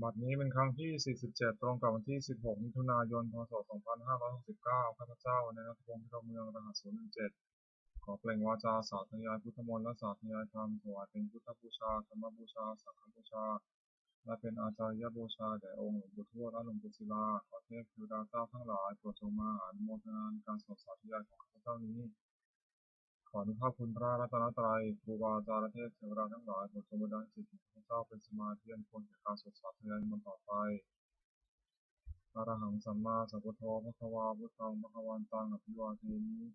บัดนี้เป็นครั้งที่ 47 ตรงกับวันที่ 16 มิถุนายน พ.ศ. 2569 ข้าพเจ้าในนัทพงศ์พิรมเมืองรหัส 017 ขอเปล่งวาจาสาธยายพุทธมนต์และสาธยายธรรมถวายเป็นพุทธบูชาธรรมบูชาสังฆบูชาและเป็นอาจารยบูชาแด่องค์หลวงปู่ทวดและหลวงปู่ศิลาขอเทพเทวดาเจ้าทั้งหลายโปรดจงมาอนุโมทนาในการสวดสาธยายของข้าพเจ้านี้ขออนุภาพคุณพระรัตนตรัยครูบาอาจารย์และเทพเทวดาทั้งหลายโปรดจงบันดาลจิตของข้าพเจ้าเป็นสมาธิอันควรแก่การสวดสาธยายมนต์ต่อไป อะระหังสัมมาสัมพุทโธภะคะวาพุทธังภะคะวันตังอภิวาเทมิ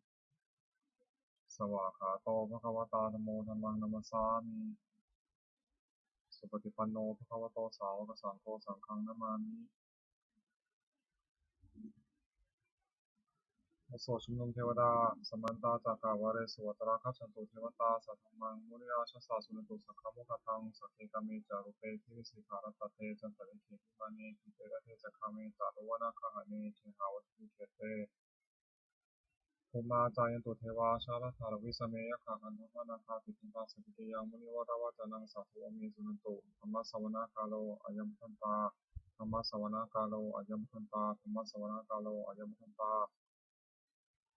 สวากขาโตภะคะวตาธัมโมธัมมังนัมสสามิสุปฏิปันโนภะคะวะโตสาวกสังโฆสังฆังนามามิโสชุมนุมเทวดาสมันตาจากกาวาเรสวตราคัจฉันตุเทวตาสัทธัมมังมุนิราชสาสุนตุสักขมุขตังสักเกกามิจารุเปทิวิสิขารัตเตจันตริเขติมาเนทิเตระเทจักขเมจารุวนาคหะเนเทหาวัตถิเขเต ภูมิอาจายันตุเทวาชาลถารวิสเมยขาคันธนาคาติทิตาสกิเตยังมุนิวราวจานังสัทวเมสุนันตุธรรมสวนาคาโลอายัมพันตาธรรมสวนาคาโลอายัมพันตาธรรมสวนาคาโลอายัมพันตา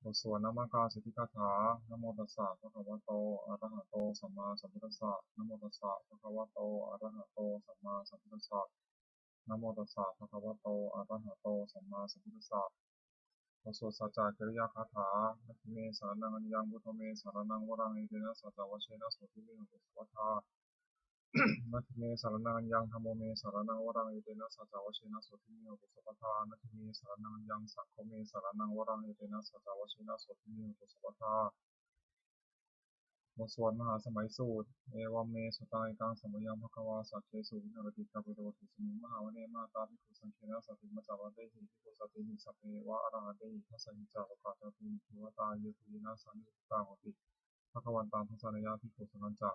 บทสวดนามกาสิทธิคาถานะโมตัสสะภะคะวะโตอะระหะโตสัมมาสัมพุทธัสสะนะโมตัสสะภะคะวะโตอะระหะโตสัมมาสัมพุทธัสสะนะโมตัสสะภะคะวะโตอะระหะโตสัมมาสัมพุทธัสสะ บทสวดสัจจกิริยาคาถานัตถิเมสารนังอัญญังพุทโธเมสารนังวรังเอเตนะสัจจวัชเชนะโสทิเมหะตุสวัฏฐานัตถิเมสารนังอัญญังธัมโมเมสารนังวรังเอเตนะสัจจวัชเชนะโสทิเมหะตุสวัฏฐานัตถิเมสารนังอัญญังสังโฆเมสารนังวรังเอเตนะสัจจวัชเชนะโสทิเมหะตุสวัฏฐา บทสวดมหาสมัยสูตรเอวัมเมสุตังกังสมัยยังภควาสัจเจสุวิหารติกาเปโตทิสมิงมหาวเนมาตาภิกขุสังเขนะสัตถิมัจจาวันเตหิภิกขุสัตถิหิสัพเพวะอรหันเตหิทัสสะหิจาโลกาตติหิเทวตาเยตุยินาสันนิตาโหติภควันตังทัสสะนยาภิกขุสังฆัจจะ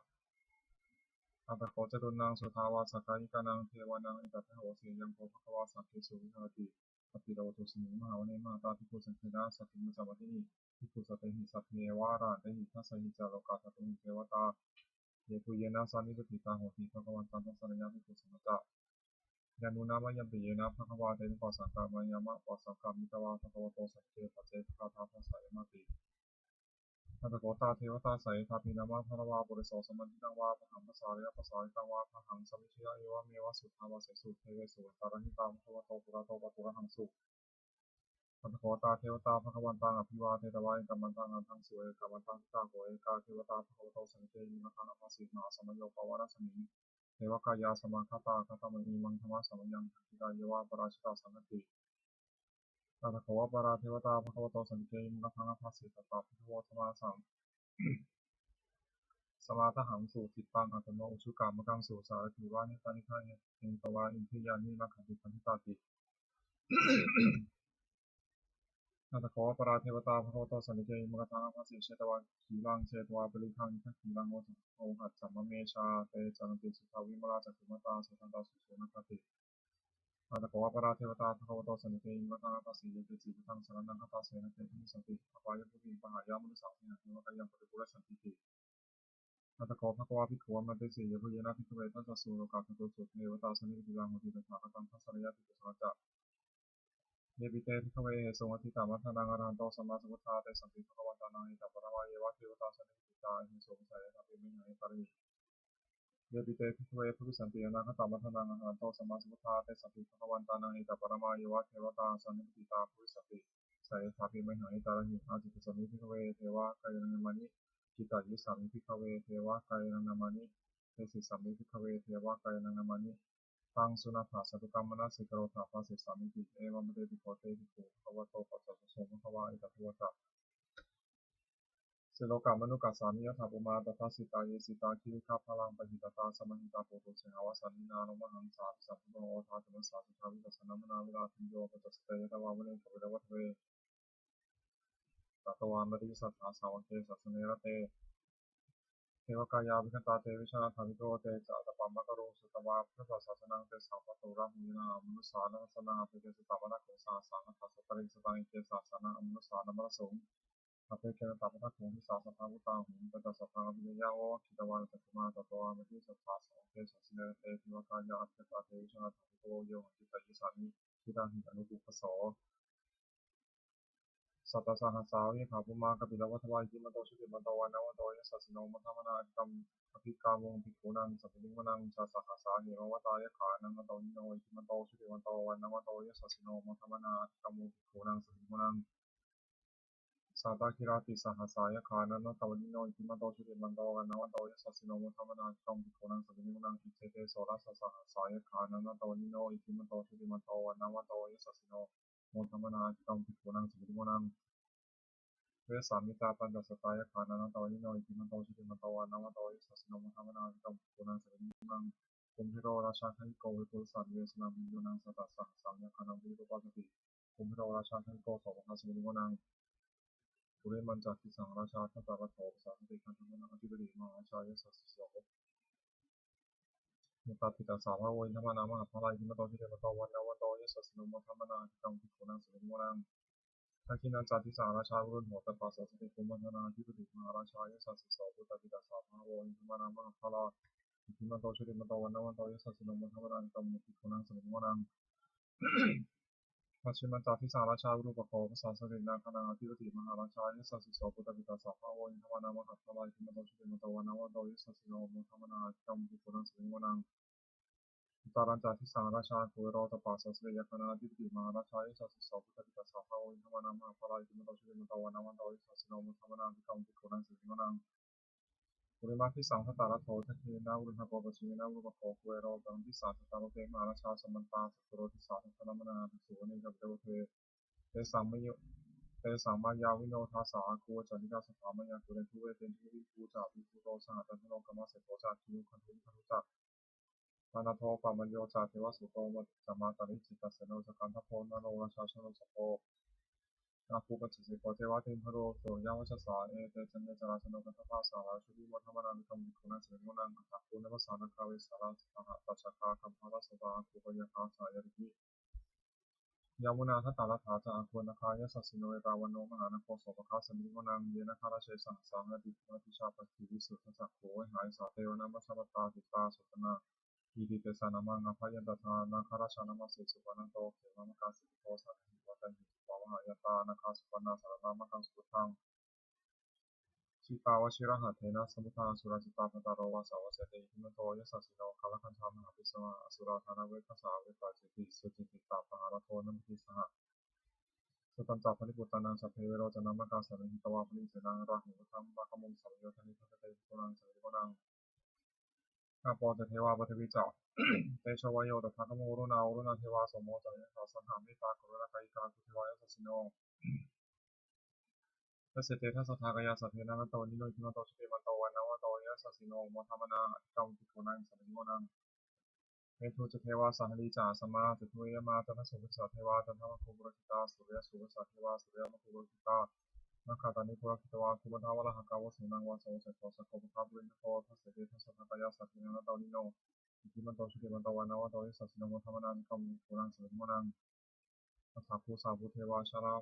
อัตถโคจตุนังสุทาวาสกายิกานังเทวานังอิตัตถโหสียังโกภควาสัจเจสุวิหารติปฏิโลตุสมิงมหาวเนมาตาภิกขุสังเขนะสัตถิมัจจาวันเตหิภิกขุสัตถิหิสัพเพวะอรหันเตหิทัสสะหิจาโลกาตติหิเทวตา เยปุเยนะสานิสติตาโหติภะคะวันตังทัสสะนยาภิกขุสังฆะยานุนามะยัมปิเยนะภะคะวาเตนะปัสสังฆามายามะปัสสังฆามิตวาภะคะวะโตสัจเจปัจเจภะคะทาทัสสะยมติอัตถโกตาเทวตาสัยทาปินามะภะคะวาปุริโสสมมันติตังวาภะหังภะสาริยะภะสาริตังวาภะหังสัมมิชยะเอวะเมวะสุทธาวาเสสุเทเวสุตารหิตาภะคะวะโตปุระโตปะปุระหังสุอัตถโกตาเทวตาภะคะวันตังอภิวาเทตวาเอกัมมันตังอันทังสุเอกัมมันตังทิตาโหเอกาเทวตาภะคะวะโตสังเกมิมะทังอภัสสิมาสมัยโยปวารสมิง เทวกายาสมังคตาคตมังอีมังธรรมะสมังยังทิตาเยวะปราชิตาสังฆติตถาคตปราเทวตาภควโตสันติมังคังอภัสสิตตาภิกขวธรรมสังสมาทหังสุทิตังอัตโนอุชุกามกังสุสารถิวานิตานิทานิเองตวาอินทิยานิมัคคันติพันธิตาติตถาคตปราเทวตาภควโตสันติมังคังอภัสสิเชตวาขีลังเชตวาปริคังทักขีลังโอหัตสัมมเมชาเตจันติสุทาวิมลาจักขุมตาสุทันตาสุโสนคติ อาตโกวปราเทวตาภควโตสันติมังคังอัปสีเยติจิตตังสรนังคัปปะเสนะเตทิสติอปายภูมิปหายามนุสังเนหิมะกายังปฏิปุระสันติติอาตโกภควาภิกขวมันเตสียภุเยนะภิกขเวทัสสะสุโลกาภตุสุเทวตาสนิติลังโหติตถาคตังทัสสะระยะติปุสสัจจะเยปิเตภิกขเวเหสงอธิตามัทนังอรหันโตสัมมาสัมพุทธาเตสัมปิภควันตานังอิตาปะระวะเยวะเทวตาสนิติตาหิโสมสัยสัพเพมิหังอิตาริเยปิเตภิกขเวภุริสันติอนาคตามัทนังอรหันโตสัมมาสัมพุทธาเตสัมปิภควันตานังอิตาปะระวะเยวะเทวตาสนิติตาภุริสันติ สายถาพิมหังอิตาลหิอาจิตสมิพิกเวเทวะกายนังนามานิจิตายุสามิพิกเวเทวะกายนังนามานิเทศิสามิพิกเวเทวะกายนังนามานิตังสุนัขสัตุกรรมนัสสิกโรธาภาสิสามิติเอวมเตติโคเตติโกภวะโตปัสสะสมภวะอิตาภวะตะสิโลกามนุกัสสามิยถาปุมาตถาสิตาเยสิตาคิริคาพลังปหิตตาสมหิตาโพตุเสหาวสันนินานุมหังสาภิสัพพุโตโอทาตุมสาสุทาวิปัสสนามนาวิราทิโยปัจจสเตยตวาวเนกเวรวัตเวตัตวามริสัทธาสาวเกสัสเนระเต เทวกายาวิคันตาเตวิชาธามิโกเตจะตปัมมะกะโรสุตวาพุทธศาสนังเตสัพพะตุระหุยนามนุสานังสนาเตเตสตามะนะโกสาสังฆัสสะปริสตังเตสาสนาอมนุสานามะสง สัพเพเกณฑ์ตาปทัตถุทิสาสัพพะพุตตาหุงปัจจสัพพังอภิญญาโอคิตวาลจัตมาตัตวามะทิสัทธาสองเตสัสเนเตทิวกายาอัตถตาเทวิชนะทัพโตโยหันติตายิสานิทิตังหิอนุปุปปโสสัตตสหัสสาวิภาพุมากปิลวัฏวายจิมโตชุติมันโตวันนวันโตยสัสสิโนมัทธมนากัมอภิกามงภิกขุนังสัพพิมนังชาสหัสสาเหมวตายขานังโตนิโนจิมโตชุติมันโตวันนวันโตยสัสสิโนมัทธมนากัมมงภิกขุนังสัพพิมนังสัตตคิราติสหัสสายขานันโตนิโนจิมโตชุติมันโตวันนวันโตยสัสสิโนมัทธมนากัมภิกขุนังสัพพิมนังอิเตเตโสรัสสหัสสายขานันโตนิโนจิมโตชุติมันโตวันนวันโตยสัสสิโนมัทธมนากัมภิกขุนังสัพพิมนังเวสามิตาปัญจสตายขานันโตนิโนจิมันโตชุติมันโตวันนวันโตยสัสสิโนมัทธมนากัมภิกขุนังสัพพิมนังกุมพิโรราชาคันโกวิปุสสัตเวสนามิโยนังสัตตสหัสสังยขานังวิรุปัสสติกุมพิโรราชาคันโกสวภัสมิโมนังปุเรมันจักทิสังราชาทัตตะโถภาษาสติคันธมนังอธิบดีมหาชายสัสสิโสมุตตติตาสาวะโวยธรรมนามหาภลายจิมันโตชุติมันโตวันนวันโตยสัสสิโนมัทธมนากัมภิกขุนังสัพพิมนังทักขินันจัติสาราชาวุรุโหตปัสสะสติภูมิธนาธิปติมหาราชายสัสสิโสพุทธปิตาสาภาโวอินทมานามหาภลาอิทิมันโตชุติมันโตวันนวันโตยสัสสิโนมัทธมนากัมภิกขุนังสัพพิมนังปัจฉิมันจัติสาราชาวุรุปโคภาษาสตินาคนาธิปติมหาราชายสัสสิโสพุทธปิตาสาภาโวอินทมานามหาภลาอิทิมันโตชุติมันโตวันนวันโตยสัสสิโนมัทธมนากัมภิกขุนังสัพพิมนังตารันจัติสาราชาโคโรตปัสสะสติยคนาธิปติมหาราชายสัสสิโสพุทธปิตาสาภาโวอินทมานามหาภลาอิทิมันโตชุติมันโตวันนวันโตยสัสสิโนมัทธมนากัมภิกขุนังสัพพิมนังปุริมาทิสังขตาลโถทัคเทนาวุฒโกปชินาวุฒโคคุเอโรกังทิสาสตาโลเกมหาราชาสมันตาสัตโรทิสาทัคนามานาภิกษุวนิกับเดวเทเตสัมมยเตสัมมายาวิโนทาสาคูจันติกาสถามายากุเรทุเวเตนทุวิภูจาวิภูโตสหัตันโนกรรมเสโตจาคิยุคันทุคันทุจักปานาโทปามัญโยจาเทวสุโตมัจจมาตาริจิตตเสโนสกันทโพนโนราชาชโนสโพนาภูปัจจิโกเทวะเทมพโรโสยาวัชสาเอเตจันเนจราชโนกัตถาสาราชุติมัทธมนามิกัมมิคุนัสเสโนนังอัตถภูนวสานาคาเวสาราสหปัจจคาคัมภาลสตาภูปยคาสายริกิยามุนาทัตตาลถาจาควรคายสัสสิโนเอตาวันโนมหานโคโสภคาสมิมนังเยนะคาราเชสังสามดิปติชาปฏิวิสุทธจักโขหายสาเทวนามัชรตาติตาสุตนาอิติเตสานามังอภัยันตทานาคาราชานามาเสสุปนันโตเขมามกาสิโตสันติวัตันติปวะหายตานาคาสุปนาสารนามกังสุทังชิตาวชิระหัตเถนะสมุทาสุรจิตาภตารโวาสาวเสติหิมโตยสัสสิโนคาลคันธามหาปิสมาอสุราธานาเวคสาเวกาจิติสุจิติตาปหารโทนัมพิสหะสุตันจัพพนิปุตตานังสัพเพเวโรจนามกาสานิตวาปนิเสนังราหุธรรมบาคมุงสัมโยธนิทัตเตปุนังสัมโยนังอาปอเตเทวาปเทวิจาเตชวายโยตถาคโมรุณาอุรุณาเทวาสมโมจยะสังหามิตากรุณาคายิกาคุเทวายสัสสิโนทัสเสเตทัสสะทากายาสัพเพนันโตนิโนทิมันโตสุเตมันโตวันนวันโตยะสัสสิโนโมทัมมนากัมปิโกนังสัมโยนังเมตุจเทวาสัหลีจาสมาจตุเยมาจันทสุวิสัทเทวาจันทมคุบุรคิตาสุริยสุวิสัทเทวาสุริยมคุบุรคิตานาคาตานิปุรคิตวาคุบันทาวะละหะกาวะสุนังวาโสเสโตสะโกปะคาบุรินโตทัสเสเตทัสสะทากายาสัพเพนันโตนิโนทิมันโตสุเตมันโตวันนวันโตยะสัสสิโนโมทัมมนากัมปิโกนังสัมโยนังอัฏฐภูสาภูเทวาชารา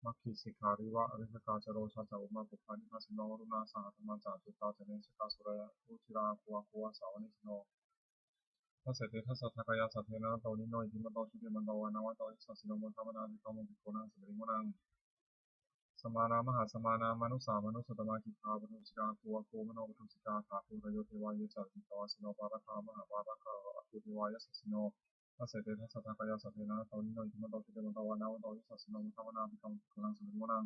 มัคคิสิกขาริวะอริยกาจโรชาจาอุมาปุพพานิคัสโนวรุณาสหธรรมจาจุตาเจเนสกาสุรยอุจิราภวะภวะสาวนิสโนทัสเสเตทัสสะทากายาสัพเพนะโตนิโนอิทิมันโตชุติมันโตวันนวันโตอิสัสสิโนมุทัมมนาภิกขมุภิกขุนังสัมปริมุนังสมานามหาสมานามานุสามานุสตมาคิภาปุถุสิกาภูวะโคมโนปุถุสิกาถาภูรโยเทวายะจัตติตวสิโนปาระคามหาปาระคาอคุติวายะสัสสิโนทัสเสเตทัสสะทากายาสัพเพนะโตนิโนอิทิมันโตชุติมันโตวันนวันโตอิสัสสิโนมุทัมมนาภิกขมุภิกขุนังสัมปริมุนัง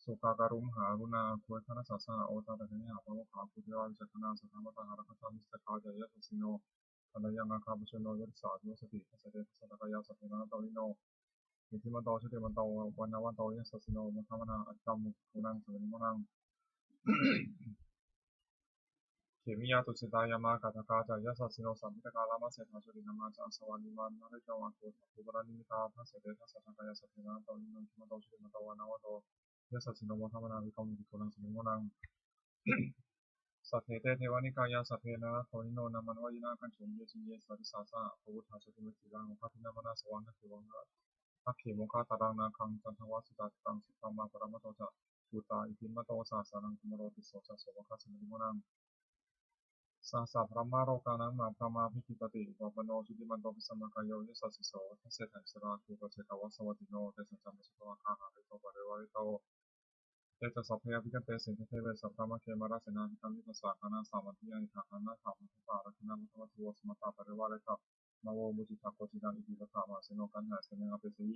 สุขาการุมหารุณาคุยธนสัสสะโอตาตะเทนิหาภวะขาภูเทวาจักขณาสัทธามตาหารคตามิสตคาจายะสัสสิโนภรยังอาคาบุชโนยศสาธุสติทัสเสเตทัสสะทากายาสัพเพนะโตนิโนอิทิมันโตชุติมันโตวันนวันโตยะสัสสิโนมุทัมมนาอัจฉมุขขุนังสัมปริมุนังเขมิยาตุสิตายามากาตกาจายะสัสสิโนสัมมิตกาลามาเสถาจุตินามาจาสวานิมานนาริจวังโกภูปรานิมิตาทัสเสเตทัสสะทากายาสัพเพนะโตนิโนอิทิมันโตชุติมันโตวันนวันโตยะสัสสิโนมุทัมมนาวิคัมมิขุนังสัมปริมุนังสัพเพเตเทวานิกายาสัพเพนะโทนิโนนามันวายนาคันฉุนเยจิเยสาริสาสะภวุฒาสุติมิติรังภัทินามนาสวังนักขิวังนะภักขิโมฆะตารังนาคังจันทวาสิตาตังสุตตมมาปรมัตโตจะ ภูตาอิทิมโตสาสานังคุมโรติโสจัสโสวะคัสสมิโมนังสาสะพระมาโรกานังมาพระมาพิธิปติวะปโนจุติมันโตปิสัมมาคายโยยสัสสิโสทัสเสถังสราคูปเสกาวะสวัสดิโนเตสัจจามสุตวะคาหาริโตปะเรวะริโตเตจะสัพเพยพิกันเตสินเทเวสัพพะมะเคมาราเสนาภิกัมมิปัสสะคณาสามัญญานิทาคณาถามัทตาลักนามุตวัตถุวสมตาปะเรวะริตามโวมุจิตาโคจิตังอิติปะทามาเสโนกันหาเสนงอเปสิ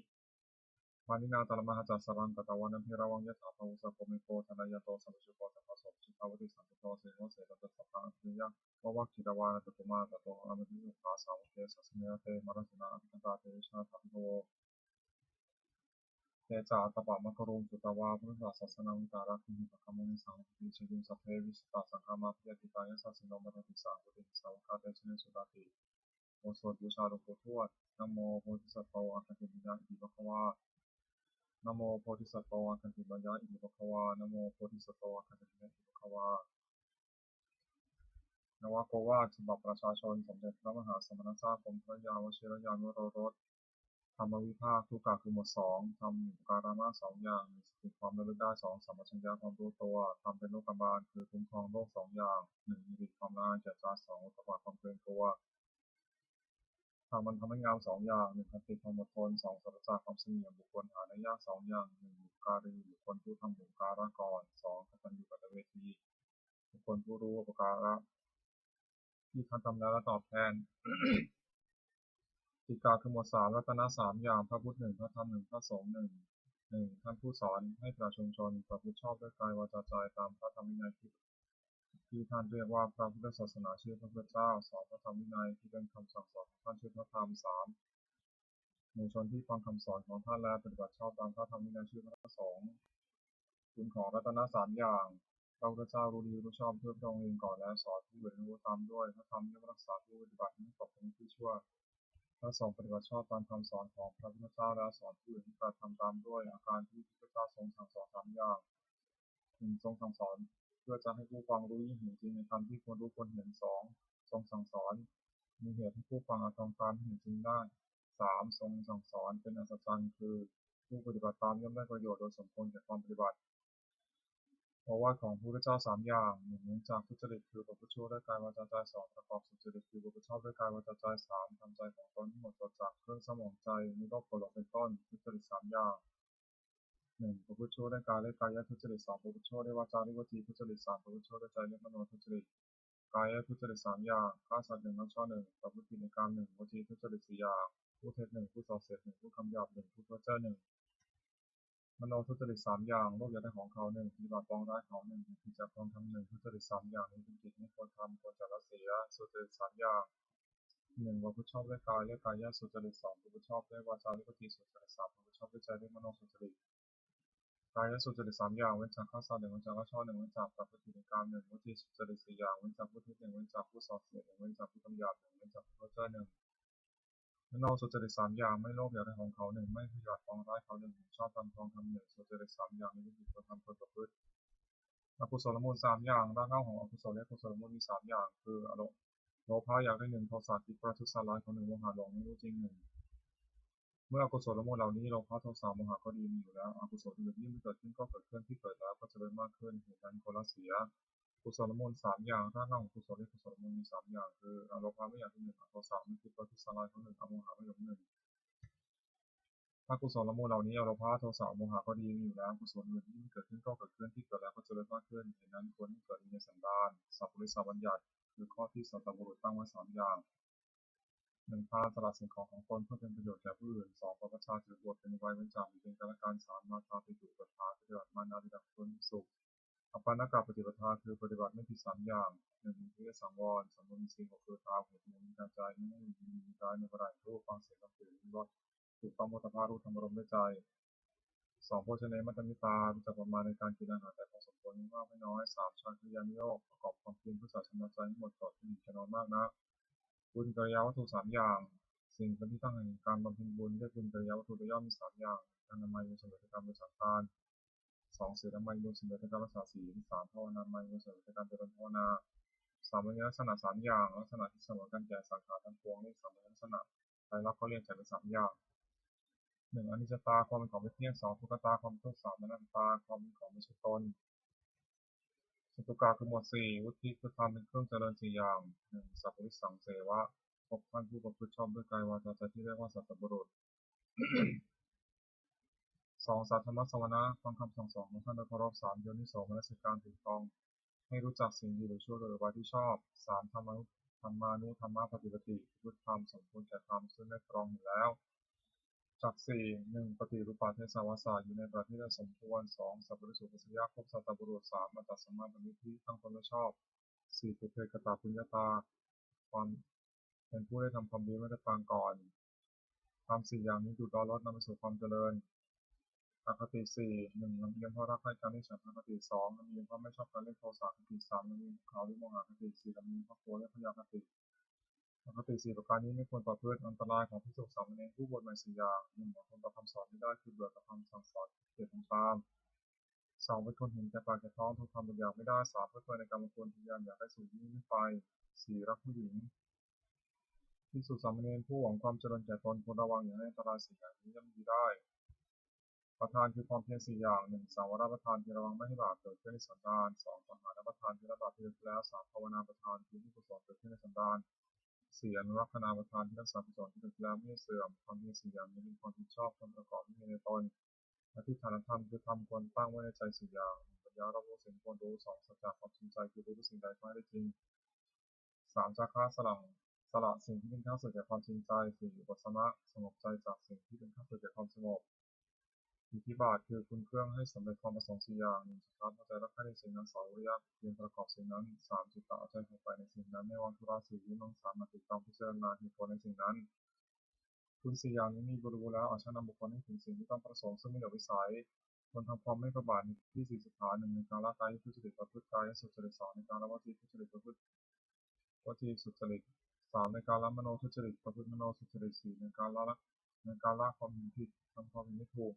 มานินาตลมหาจัสสรังกตวันนันทิราวังยะถาภวุสะโกเมโกธนายโตสัมปชุโกสัพพะโสจิตาวติสัมปโตเสโนเสตตสัพพะอัตยะวะวัคคิตวานตตุมาตโตอามติยุคาสาวเกสัสเนเตมรัสนาอภิกตาเตชะธรรมโวเตจาตปะมะกรุงสุตวาพุทธศาสนาวิตารักขิปะคะมุนิสังปิชยุสัพเพวิสตาสังฆามาพิยติกายสัสสิโนมะติสังกุติสาวกาเตชเนสุตติโอสถบูชาหลวงปู่ทวดนะโมโพธิสัตว์โตอะคะเทมิยะอิติภควานะโมโพธิสัตว์โตอะคะเทมิยะอิติภควานะโมโพธิสัตว์โตอะคะเทมิยะอิติภควานวโกวาทฉบับประชาชนสมเด็จพระมหาสมณเจ้ากรมพระยาวชิรยานวโรรสธรรมวิภาคทุกกะคือหมวดสองทำอุปการะมากสองอย่างมีสติความระลึกได้สองสัมปชัญญะความรู้ตัวทำเป็นโลกบาลคือคุ้มครองโลกสองอย่างหนึ่งมีฤทธิ์ความละอายแก่ใจสองอุตบะความเกรงกลัวทำมันทำให้งามสองอย่างหนึ่งขันติความอดทนสองสัจจะความเสงี่ยมบุคคลหาได้ยากสองอย่างหนึ่งบุการีบุคคลผู้ทำบุญการะก่อนสองกตัญญูกตเวทีบุคคลผู้รู้อุปการะที่ท่านทำแล้วและตอบแทน ติกาคือหมวดสามรัตนะสามอย่างพระพุทธหนึ่งพระธรรมหนึ่งพระสงฆ์หนึ่งท่านผู้สอนให้ประชาชนประพฤติชอบด้วยกายวาจาใจตามพระธรรมวินัยที่ท่านเรียกว่าพระพุทธศาสนาชื่อพระพุทธเจ้าสองพระธรรมวินัยที่เป็นคำสั่งสอนของท่านชื่อพระธรรมสามหมู่ชนที่ฟังคำสอนของท่านและปฏิบัติชอบตามพระธรรมวินัยชื่อพระสงฆ์คุณของรัตนะสามอย่างพระพุทธเจ้ารู้ดีรู้ชอบเพื่อพระองค์เองก่อนแล้วสอนผู้อื่นรู้ตามด้วยพระธรรมย่อมรักษาผู้ปฏิบัติไม่ตกเป็นที่ชั่ว พระสงฆ์ปฏิบัติชอบตามคำสอนของพระพุทธเจ้าและสอนผู้อื่นให้กระทำตามด้วยอาการที่พระพุทธเจ้าทรงสั่งสอนสามอย่างหนึ่งทรงสั่งสอนเพื่อจะให้ผู้ฟังรู้ยิ่งเห็นจริงในธรรมที่ควรรู้ควรเห็นสองทรงสั่งสอนมีเหตุให้ผู้ฟังอาจทำตามเห็นจริงได้สามทรงสั่งสอนเป็นอัศจรรย์คือผู้ปฏิบัติตามย่อมได้ประโยชน์โดยสมควรแก่ความปฏิบัติโอวาทของพระพุทธเจ้าสามอย่างหนึ่งเนื่องจากทุจริตคือประพฤติชั่วด้วยกายวาจาใจสองประกอบสุจริตคือประพฤติชอบด้วยกายวาจาใจสามทำใจของตนให้หมดจดจากเครื่องสมองใจมีโลภโกรธเป็นต้นทุจริตสามอย่างหนึ่งประพฤติชั่วด้วยกายและกายทุจริตสองประพฤติชั่วด้วยวาจาและวจีทุจริตสามประพฤติชั่วด้วยใจและมโนทุจริตกายทุจริตสามอย่างฆ่าสัตว์หนึ่งลักทรัพย์หนึ่งประพฤติผิดในกามหนึ่งวจีทุจริตสี่อย่างพูดเท็จหนึ่งพูดส่อเสียดหนึ่งพูดคำหยาบหนึ่งพูดเพ้อเจ้อหนึ่ง มโนทุจริตสามอย่างโลภอยากได้ของเขาหนึ่งปฏิบัติปองร้ายเขาหนึ่งผิดจากความทำหนึ่งทุจริตสามอย่างนี้เป็นกิจไม่ควรทำควรจะละเสียสุจริตสามอย่างหนึ่งประพฤติชอบด้วยกายและกายสุจริตสองประพฤติชอบด้วยวาจาและวจีสุจริตสามประพฤติชอบด้วยใจและมโนสุจริตกายสุจริตสามอย่างเว้นจากฆ่าสัตว์หนึ่งเว้นจากลักทรัพย์หนึ่งเว้นจากประพฤติผิดในกามหนึ่งวจีสุจริตสี่อย่างเว้นจากพูดเท็จหนึ่งเว้นจากพูดส่อเสียดหนึ่งเว้นจากพูดคำหยาบหนึ่งเว้นจากพูดเพ้อเจ้อหนึ่ง มโนสุจริตสามอย่างไม่โลภอยากได้ของเขาหนึ่งไม่พยาบาทปองร้ายเขาหนึ่งชอบทำทองคำหนึ่งสุจริตสามอย่างนี้เป็นควรทำควรประพฤติอกุศลมูลสามอย่างรากเหง้าของอกุศลและกุศลมูลมีสามอย่างคืออารมณ์โลภะอยากได้หนึ่งโทสะคิดประทุษร้ายเขาหนึ่งโมหะหลงไม่รู้จริงหนึ่งเมื่ออกุศลมูลเหล่านี้โลภะโทสะโมหะก็ดีมีอยู่แล้วอกุศลอื่นที่ไม่เกิดขึ้นก็เกิดขึ้นที่เกิดแล้วก็จะเริ่มมากขึ้นเหตุนั้นคนละเสียกุศลมูลสามอย่างรากเหง้าของกุศลและกุศลมูลมีสามอย่างคืออโลภะไม่อยากได้หนึ่งอโทสะไม่คิดประทุษร้ายเขาหนึ่งอโมหะไม่หลงหนึ่ง ถ้ากุศลมูลเหล่านี้อโลภะโทสะโมหะก็ดีมีอยู่แล้วกุศลอื่นที่ไม่เกิดขึ้นก็เกิดขึ้นที่เกิดแล้วก็เจริญมากขึ้นฉะนั้นควรให้เกิดในสันดานสัพพุริสบัญญัติคือข้อที่สัตบุรุษตั้งไว้สามอย่างหนึ่งพาสละสิ่งของของตนเพื่อเป็นประโยชน์แก่ผู้อื่นสองปประชาถือบวชเป็นไว้เว้นจากมีเป็นการละการสามมาตาปิตุปัฏฐานปฏิบัติมานาปิดักคนสุขอปานากาปฏิปทาคือปฏิบัติไม่ผิดสามอย่างหนึ่งวิริยสังวรสำรวมสิ่งหกคือตาหูจมูกลิ้นกายใจไม่ให้มีกายในประหลาดรูปฟังเสียงรับกลิ่นรสถูกต้องโมตภารู้ธรรมรมด้วยใจ สองโภชเนมัตตมิตารู้จักประมาณในการกินอาหารแต่พอสมควรไม่มากไม่น้อยสามชาคริยานิโยกประกอบความเพียรเพื่อสาชำระใจให้หมดจดที่จะนอนมากนักบุญกิริยาวัตถุสามอย่างสิ่งเป็นที่ตั้งแห่งการบำเพ็ญบุญเรียกบุญกิริยาวัตถุโดยย่อมมีสามอย่างอนามัยบุญสำเร็จการบริจาคทานสองศีลอนามัยบุญสำเร็จการรักษาศีลสามภาวนามัยบุญสำเร็จการเจริญภาวนาสามลักษณะสามอย่างลักษณะที่เสมอกันแก่สังขารทั้งปวงเรียกสามลักษณะไตรลักษณ์ก็เรียกแต่เป็นสามอย่าง หนึ่งอนิจจตาความเป็นของไม่เที่ยงสองทุกขตาความเป็นทุกข์สามอนัตตาความเป็นของไม่ใช่ตนจตุกาคือหมวดสี่วุฒิคือความเป็นเครื่องเจริญสี่อย่างหนึ่งสัพพุริสังเสวะพบท่านผู้ประพฤติชอบด้วยกายวาจาใจที่เรียกว่าสัตบุรุษสองสัทธรรมสวนะฟังคำสั่งสอนของท่านโดยเคารพสามโยนิโสมนสิการถูกต้องให้รู้จักสิ่งดีหรือชั่วโดยอุบายที่ชอบสามธรรมะปฏิปติพุทธธรรมสมควรแก่ธรรมซึ่งได้ตรองอยู่แล้วจักสี่หนึ่งปฏิรูปาเทศวาสาอยู่ในประเทศได้สมควรสองสัพพุริสุปัสสยะครบสัตบุรุษสามมัตตสัมมาปณิธิตั้งตนไว้ชอบสี่ปุเพกตาปุญญาตาความเป็นผู้ได้ทำความดีไม่ได้ปางก่อนทำสี่อย่างนี้ดูดอลดนำไปสู่ความเจริญอคติสี่หนึ่งลำเอียงเพราะรักใคร่การที่ฉันอคติสองลำเอียงเพราะไม่ชอบการเล่นโทสะอคติสามลำเอียงเขาวิโมหะอคติสี่ลำเอียงเพราะโกรธและพยาคติอคติสี่ประการนี้ไม่ควรประพฤติอันตรายของภิกษุสามเณรผู้บวชใหม่สี่อย่างหนึ่งอดทนต่อคำสอนไม่ได้คือเบื่อต่อคำสั่งสอนเกลียดทำตามสองเป็นคนเห็นแก่ปากแก่ท้องทุกคำบางอย่างไม่ได้สามเพื่อในการมควรพยายามอยากได้สิ่งที่ไม่ไปสี่รักผู้หญิงภิกษุสามเณรผู้หวังความเจริญแก่ตนควรระวังอย่าให้อันตรายสี่อย่างนี้ย่อมมีได้ ประธานคือความเพียรสี่อย่างหนึ่งสังวรประธานคือระวังไม่ให้บาปเกิดขึ้นในสันดานสองสังหารประธานคือละบาปที่เกิดแล้วสามภาวนาประธานคือที่กุศลเกิดขึ้นในสันดานสี่อนุรักษณาประธานที่รักษากุศลที่เกิดแล้วไม่เสื่อมความเพียรสี่อย่างนี้เป็นความผิดชอบความประกอบไม่มีในตนอธิษฐานธรรมคือทำควรตั้งไว้ในใจสี่อย่างปัญญาเรารู้สิ่งควรรู้สองสัจจะความจริงใจคือรู้สิ่งใดก็ให้ได้จริงสามจาคะสละสิ่งที่เป็นข้าศึกแก่ความจริงใจสี่อุปสมะสงบใจจากสิ่งที่เป็นข้าศึกแก่ความสงบ อิทธิบาทคือคุณเครื่องให้สำเร็จความประสงค์สี่อย่างหนึ่งสตาร์ทพอใจรักใคร่ในสิ่งนั้นสองวิริยะเพียรประกอบสิ่งนั้นสามจิตตะเอาใจใส่ไปในสิ่งนั้นไม่วางธุระสี่วิมังสามาติดตามพิจารณาเหตุผลในสิ่งนั้นคุณสี่อย่างนี้มีบริบูรณ์แล้วอาจจะนำบุคคลให้ถึงสิ่งที่ต้องประสงค์ซึ่งไม่เหลือวิสัยคนทำความไม่ประมาทที่สี่สิบฐานหนึ่งในการละกายทุจริตประพฤติกายสุจริตสองในการละวจีทุจริตประพฤติวจีสุจริตสามในการละมโนทุจริตประพฤติมโนสุจริตสี่ในการละความเห็นผิดทำความเห็นไม่ถูก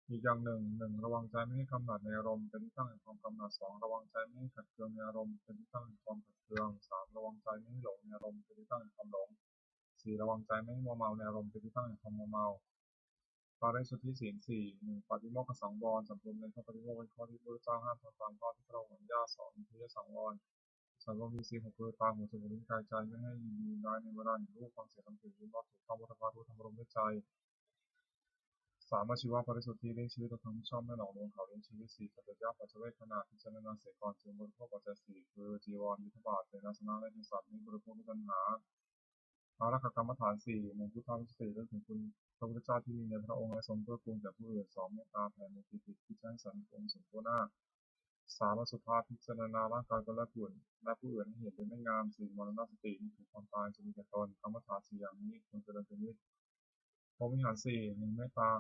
อีกอย่างหนึ่งระวังใจไม่ให้กำหนัดในอารมณ์เป็นที่ตั้งแห่งความกำหนัดสองระวังใจไม่ให้ขัดเคืองในอารมณ์เป็นที่ตั้งแห่งความขัดเคืองสามระวังใจไม่ให้หลงในอารมณ์เป็นที่ตั้งแห่งความหลงสี่ระวังใจไม่ให้มัวเมาในอารมณ์เป็นที่ตั้งแห่งความมัวเมาปาริสุทธิศีลสี่หนึ่งปฏิโมกขสังวรสำรวมในข้อปฏิโมกข์เป็นข้อที่พระเจ้าห้ามทำตามข้อที่พระองค์อนุญาตสองนิยสังวรสำรวมมีศีลหกคือตาหูจมูกลิ้นกายใจไม่ให้ยินดีร้ายในเวลาเห็นรูปฟังเสียงทำกลิ่นลิ้มรสถูกต้องวัฏฏะรู้ทำอารมณ์ด้วยใจ สามอาชีวะบริสุทธิ์เลี้ยงชีวิตโดยความชอบไม่หลอกลวงเขาเลี้ยงชีวิตสี่สัจจะปัจเจเวคขณะพิจารณาเสียก่อนจึงบริโภคปัจจัยสี่คือจีวรบิณฑบาตเสนาสนะและเภสัชนี้บริโภคด้วยปัญหาอารักขกรรมฐานสี่หนึ่งพุทธานุสติเรื่องถึงคุณพระพุทธเจ้าที่มีในพระองค์และทรงเพื่อกูลแก่ผู้อื่นสองเมตตาแผ่เมตติที่จะให้สันติองค์สมโภชหน้าสามอสุภาพิจารณาร่างกายตนและผู้อื่นให้เห็นเป็นไม่งามสี่มรณสติมีถึงความตายจะมีแก่ตนกรรมฐานสี่อย่างนี้ควรเจริญเป็นนิจพรหมวิหารสี่หนึ่งเมตตา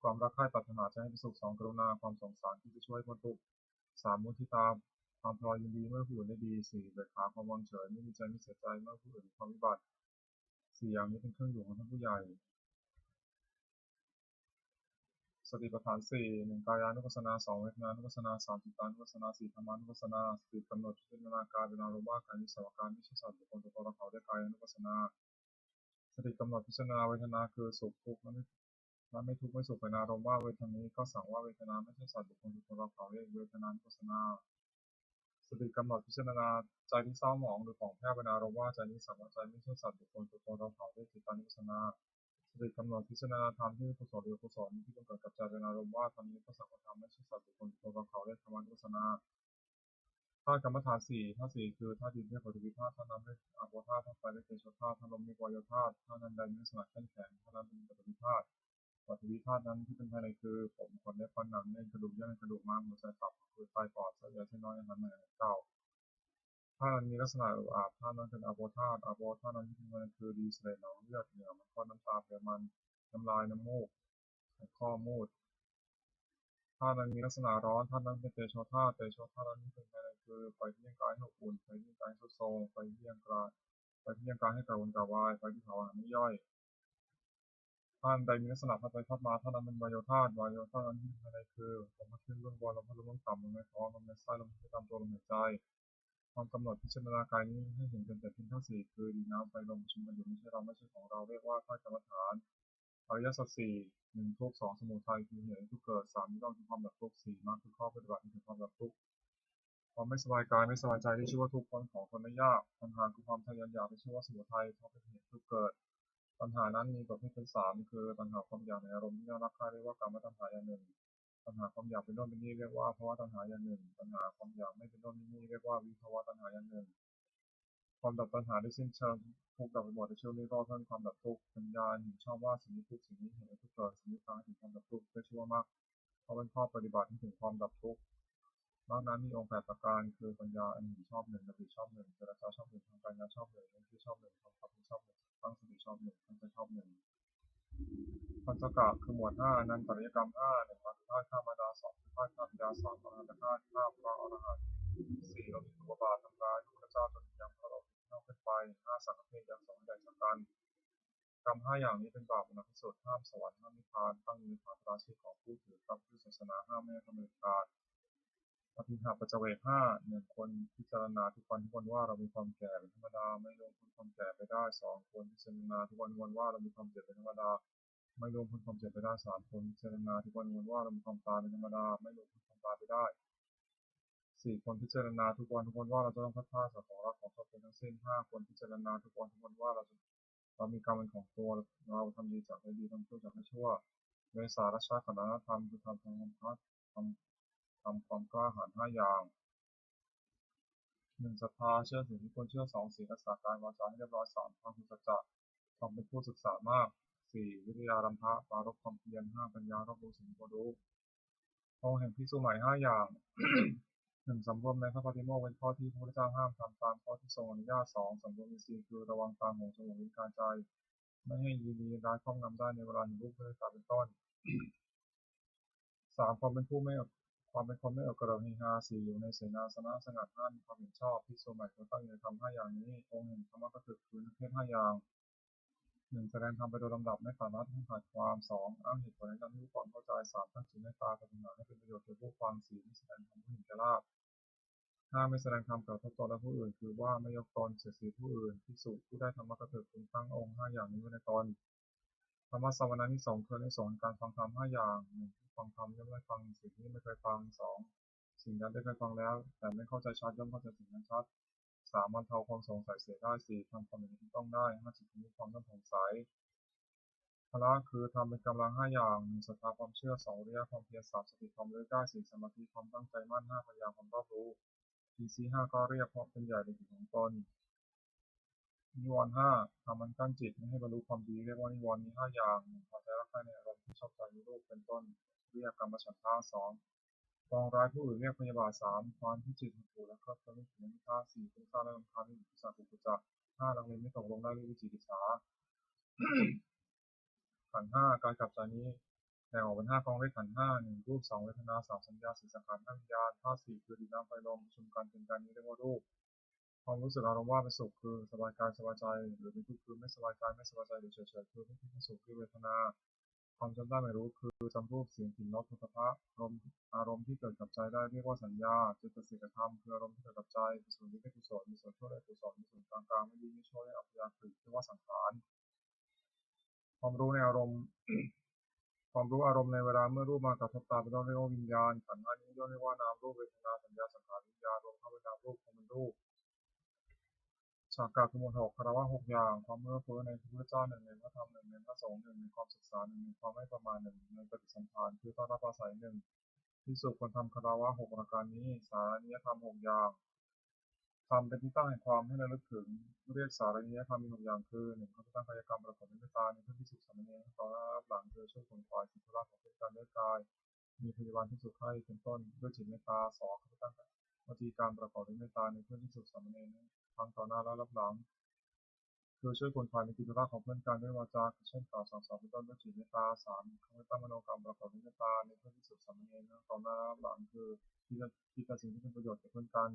ความรักใคร่ปรารถนาจะให้ประสบสองกรุณาความสงสารที่จะช่วยพ้นทุกข์สามมุทิตาความพลอยยินดีเมื่อผู้อื่นได้ดีสี่เบิกขาความวางเฉยไม่มีใจไม่เสียใจเมื่อผู้อื่นมีความวิบัติสี่อย่างนี้เป็นเครื่องอยู่ของท่านผู้ใหญ่สติปัฏฐานสี่หนึ่งกายานุปัสสนาสองเวทนานุปัสสนาสามจิตานุปัสสนาสี่ธรรมานุปัสสนาสี่กำหนดพิจารณากายเป็นอารมณ์ว่ากายนี้สวการไม่ใช่สัตว์บุคคลตัวตนเราเขาได้กายานุปัสสนาสติกำหนดพิจารณาเวทนาคือสุขทุกข์และไม่ทุกข์ไม่สุขเป็นอารมณ์ว่าเวทนานี้ก็สั่งว่าเวทนาไม่ใช่สัตว์บุคคลตัวตนเราเขาเรียกเวทนานุปัสสนา สติกำหนดพิจารณาใจที่เศร้าหมองหรือผ่องแผ้วเป็นอารมณ์ว่าใจนี้สังวรใจไม่ใช่สัตว์บุคคลตัวตนเราเขาด้วยจิตตานุปัสสนาสติกำหนดพิจารณาธรรมที่กุศลหรืออกุศลที่บังเกิดกับใจเป็นอารมณ์ว่าธรรมนี้ก็สังวรธรรมไม่ใช่สัตว์บุคคลตัวตนเราเขาด้วยธรรมานุปัสสนาธาตุกรรมฐานสี่ธาตุสี่คือธาตุดินด้วยปฐวีธาตุธาตุน้ำด้วยอาโปธาตุธาตุไฟด้วยเตโชธาตุธาตุลมด้วยวายโยธาตุธาตุนันใดมีลักษณะเข้มแข็งธาตุนั้นเป็นปฐวีธาตุปฐวีธาตุนั้นที่เป็นภายในคือผมขนเล็บฟันหนังเนื้อกระดูกเยื่อในกระดูกม้ามหัวใจตับหัวใจปอดไส้ใหญ่ไส้น้อยอาหารใหม่อาหารเก่า ถ้ามันมีลักษณะอุอาบถ้านั้นเป็นอะโปธาตุอะโปธาตุนั้นที่มันคือดีเสลดหนองเลือดเหงื่อมันก้อนน้ำตาไขมันน้ำลายน้ำมูกข้อมูดถ้านั้นมีลักษณะร้อนถ้านั้นเป็นเตโชธาตุนั้นที่เป็นภายในคือไฟที่ยังกายให้อบอุ่นไฟที่ยังกายให้ทรุดโทรมไฟที่ยังกายให้กระวนกระวายไฟที่เผาอาหารไม่ย่อยถ้าอันใดมีลักษณะพัดไปพัดมาถ้านั้นเป็นวายโยธาตุนั้นที่เป็นภายในคือลมพัดขึ้นเบื้องบนลมพัดลมเบื้องต่ำลมในท้องลมในไส้ลมที่ตามตัวลมหายใจ ความกำหนดพิจารณากายนี้ให้เห็นเป็นแต่เพียงทั้งสี่คือดินน้ำไฟลมประชุมกันอยู่ไม่ใช่เราไม่ใช่ของเราเรียกว่าธาตุกรรมฐานอริยสัจสี่หนึ่งทุกข์สองสมุทัยคือเหตุให้ทุกข์เกิดสามนิโรธคือความดับทุกข์สี่มรรคคือข้อปฏิบัติให้ถึงความดับทุกข์ความไม่สบายกายไม่สบายใจที่ชื่อว่าทุกข์พ้นของคนไม่ยากปัญหาคือความทะยานอยากที่ชื่อว่าสมุทัยเพราะเป็นเหตุทุกข์เกิดปัญหานั้นมีประเภทเป็นสามคือปัญหาความอยากในอารมณ์ที่น่ารักใคร่เรียกว่ากามตัณหาอย่างหนึ่งปัญหาความอยากเป็นโน่นเป็นนี่เรียกว่าภวตัณหาอย่างหนึ่งปัญหาความอยากไม่เป็นโน่นเป็นนี่เรียกว่าวิภวตัณหาอย่างหนึ่งความดับตัณหาได้สิ้นเชิงทุกข์ดับไปหมดในชื่อนิโรธเพื่อความดับทุกข์ปัญญาเห็นชอบว่าสิ่งนี้ทุกข์สิ่งนี้เหตุให้ทุกข์เกิดสิ่งนี้ทางถึงความดับทุกข์ได้ชื่อว่ามรรคเพราะเป็นข้อปฏิบัติให้ถึงความดับทุกข์มรรคนั้นมีองค์แปดประการคือปัญญาอันเห็นชอบหนึ่งดำริชอบหนึ่งเจรจาชอบหนึ่งทำการงานชอบหนึ่งเรื่องที่ชอบหนึ่งทำความดีชอบหนึ่งตั้งสติชอบหนึ่งตั้งใจชอบหนึ่งปัญจกะคือหมวดห้าอนันตริยกรรมห้าหนึ่งปฏิภาณข้ามารดาสองปฏิภาณข้าบิดาสามอรหันตฆาตข้าพระอรหันต์สี่เรามีตัวบาททำร้ายพระเจ้าจนยังพระเราเน่าขึ้นไปห้าสังฆเพศยังสองใหญ่จากกันกรรมห้าอย่างนี้เป็นบาปหนักที่สุดห้ามสวรรค์ห้ามนิพพานตั้งอยู่ในฐานราชีของผู้ถือพระพุทธศาสนาห้ามไม่ให้ทำเนินการปฏิหาปัจเจเวกห้าหนึ่งคนพิจารณาทุกวันว่าเรามีความแก่เป็นธรรมดาไม่ลงพ้นความแก่ไปได้สองคนพิจารณาทุกวันว่าเรามีความเจ็บเป็นธรรมดาไม่รวมพ้นความเจ็บไปได้สามคนพิจารณาทุกวันว่าเรามีความตายเป็นธรรมดาไม่รวมพ้นความตายไปได้สี่คนพิจารณาทุกวันว่าเราจะต้องพัดพลาดจากของรักของชอบเป็นทั้งสิ้นห้าคนพิจารณาทุกวันว่าเรามีกรรมเป็นของตัวเราทำดีจากไม่ดีทำชั่วจากไม่ชั่วเวสารัชชาขณะธรรมคือทำความกล้าหาญห้าอย่างหนึ่งศรัทธาเชื่อสิ่งที่ควรเชื่อสองศีลรักษากายวาจาให้เรียบร้อยสามความคือสัจจะความเป็นผู้ศึกษามากสี่วิทยารัมภะปรารภความเพียรห้าปัญญารอบรู้สิ่งที่ควรรู้องค์แห่งภิกษุใหม่ห้าอย่าง หนึ่งสำรวมในพระปฏิโมกข์เป็นข้อที่พระพุทธเจ้าห้ามทำตามข้อที่ทรงอนุญาตสองสำรวมในศีลคือระวังตาหูจมูกลิ้นกายใจไม่ให้ยินดีร้ายครอบงำได้ในเวลาเห็นรูปเพื่อการเป็นต้นสามความเป็นคนไม่เอิกกระเริกเฮฮาสี่อยู่ในเสนาสนะสงัดห้ามีความเห็นชอบภิกษุใหม่ควรตั้งใจทำห้าอย่างนี้องค์แห่งธรรมะก็คือเพศห้าอย่างหนึ่งแสดงธรรมไปโดยลำดับไม่ขาดนัดไม่ขาดความสองอ้างเหตุผลในการที่ผู้ฟังเข้าใจสามตั้งจิตเมตตากรุณาให้เป็นประโยชน์แก่ผู้ฟังสี่ไม่แสดงธรรมผู้เห็นแก่ลาภห้าไม่แสดงธรรมกระทบตนและผู้อื่นคือว่าไม่ยกตนเสียดสีผู้อื่นภิกษุผู้ได้ธรรมะก็เกิดพึงตั้งองค์ห้าอย่างนี้ไว้ในตนธรรมะสวนานิสงส์คือในสงส์การฟังธรรมห้าอย่างหนึ่งฟังธรรมย่อมได้ฟังสิ่งที่ไม่เคยฟังสองสิ่งนั้นได้เคยฟังแล้วแต่ไม่เข้าใจชัดย่อมเข้าใจสิ่งนั้นชัดสามบรรเทาความสงสัยเสียได้สี่ทำความเห็นที่ต้องได้ห้าจิตมีความต้องสงสัยพละคือทำเป็นกำลังห้าอย่างหนึ่งศรัทธาความเชื่อสองวิริยะความเพียรสามสติความระลึกได้สี่สมาธิความตั้งใจมั่นห้าปัญญาความรอบรู้ทีสี่ห้าก็เรียกเพราะเป็นใหญ่ในจิตของตนนิวรณ์ห้าทำมันกั้นจิตไม่ให้บรรลุความดีเรียกว่านิวรณ์มีห้าอย่างหนึ่งพอใจรักใคร่ในอารมณ์ที่ชอบใจในรูปเป็นต้นเรียกกรรมฉันทะสองปองร้ายผู้อื่นเรียกพยาบาทสามความที่จิตถูกและเคลิบเคลิ้มถึงนิพพานสี่ฟุ้งซ่านและรำคาญในอุปสรรคอุปจักห้าลังเลไม่ตกลงได้ด้วยวิจิกิจฉาขันธ์ห้าการกลับใจนี้แบ่งออกเป็นห้ากองด้วยขันธ์ห้าหนึ่งรูปสองเวทนาสามสัญญาสี่สังขารห้าวิญญาณธาตุสี่คือดินน้ำไฟลมประชุมกันเป็นการนี้เรียกว่ารูปความรู้สึกอารมณ์ว่าเป็นสุขคือสบายกายสบายใจหรือเป็นทุกข์คือไม่สบายกายไม่สบายใจหรือเฉยๆคือไม่ทุกข์ไม่สุขคือเวทนาความจำได้ไม่รู้คือจำรูปเสียงกลิ่นรสโผฏฐัพพะอารมณ์ที่เกิดกับใจได้เรียกว่าสัญญาเจตสิกธรรมคืออารมณ์ที่เกิดกับใจมีส่วนดีและกุศลมีส่วนชั่วและกุศลมีส่วนกลางๆไม่ดีไม่ชั่วและอัพยากฤิเรียกว่าสังขารความรู้ในอารมณ์ ความรู้อารมณ์ในเวลาเมื่อรูปมากระทบตาเป็นต้นเรียกว่าวิญญาณขันธ์ห้านี้ย่อเรียกว่านามรูปเวทนาสัญญาสังขารวิญญาณรวมเข้าเป็นนามรูปคงเป็นรูปฉากกาคือหมวดหกคารวะหกอย่างความเมื่อเฟ้อในพระพุทธเจ้าหนึ่งในพระธรรมหนึ่งในพระสงฆ์หนึ่งในความศึกษาหนึ่งในความไม่ประมาทหนึ่งในปฏิสัมพันธ์คือต้อนรับอาศัยหนึ่งภิกษุควรทำคารวะหกประการนี้สารนิยธรรมหกอย่างทำเป็นที่ตั้งแห่งความให้ระลึกถึงเรียกสารนิยธรรมมีหกอย่างคือหนึ่งเขาจะตั้งกายกรรมประกอบด้วยเมตตาในเพื่อนภิกษุสามเณรต่อหน้ารับหลังคือช่วยขนขวายสิ่งที่รักของเพื่อนกันด้วยกายมีพยาบาลที่สุขให้เป็นต้นด้วยจิตเมตตาสองเขาจะตั้งวจีการประกอบด้วยเมตตาในเพื่อนภิกษุสามเณรทั้งต่อหน้าและรับหลังคือช่วยขนขวายในกิจธุระของเพื่อนกันด้วยวาจาเช่นกล่าวสั่งสอนเป็นต้นด้วยจิตเมตตาสามเขาจะตั้งมโนกรรมประกอบด้วยเมตตาในเพื่อนภิกษุสามเณรทั้งต่อหน้าและรับหลังคือคิดแต่สิ่งที่เป็นประโยชน์แก่เพื่อนกัน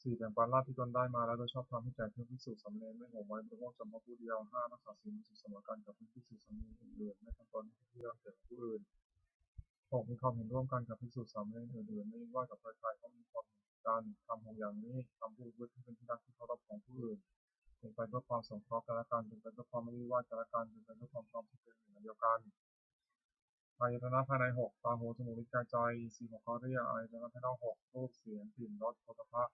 สี่แบ่งปันลาภที่ตนได้มาแล้วโดยชอบธรรมให้แก่เพื่อนภิกษุสามเณรไม่ห่วงไว้บริโภคเฉพาะผู้เดียวห้ารักษาศีลมีสุขเสมอกันกับเพื่อนภิกษุสามเณรอื่นๆไม่ทำตนให้ที่รักแก่ผู้อื่นหกมีความเห็นร่วมกันกับภิกษุสามเณรอื่นๆไม่ว่ากับใครๆก็มีความ การทำ6อย่างนี้ทำผู้ประพฤติที่เป็นที่รักที่เคารพของผู้อื่นเป็นไปเพื่อความสงเคราะห์กันและกันเป็นไปเพื่อความไม่วิวาทกันและกันเป็นไปเพื่อความพร้อมที่เป็นหนึ่งเดียวกันอายตนะภายใน6ตาหูจมูกลิ้นกายใจ4 6ข้อเรียกอายตนะภายนอก6รูปเสียงกลิ่นรสโผฏฐัพพะ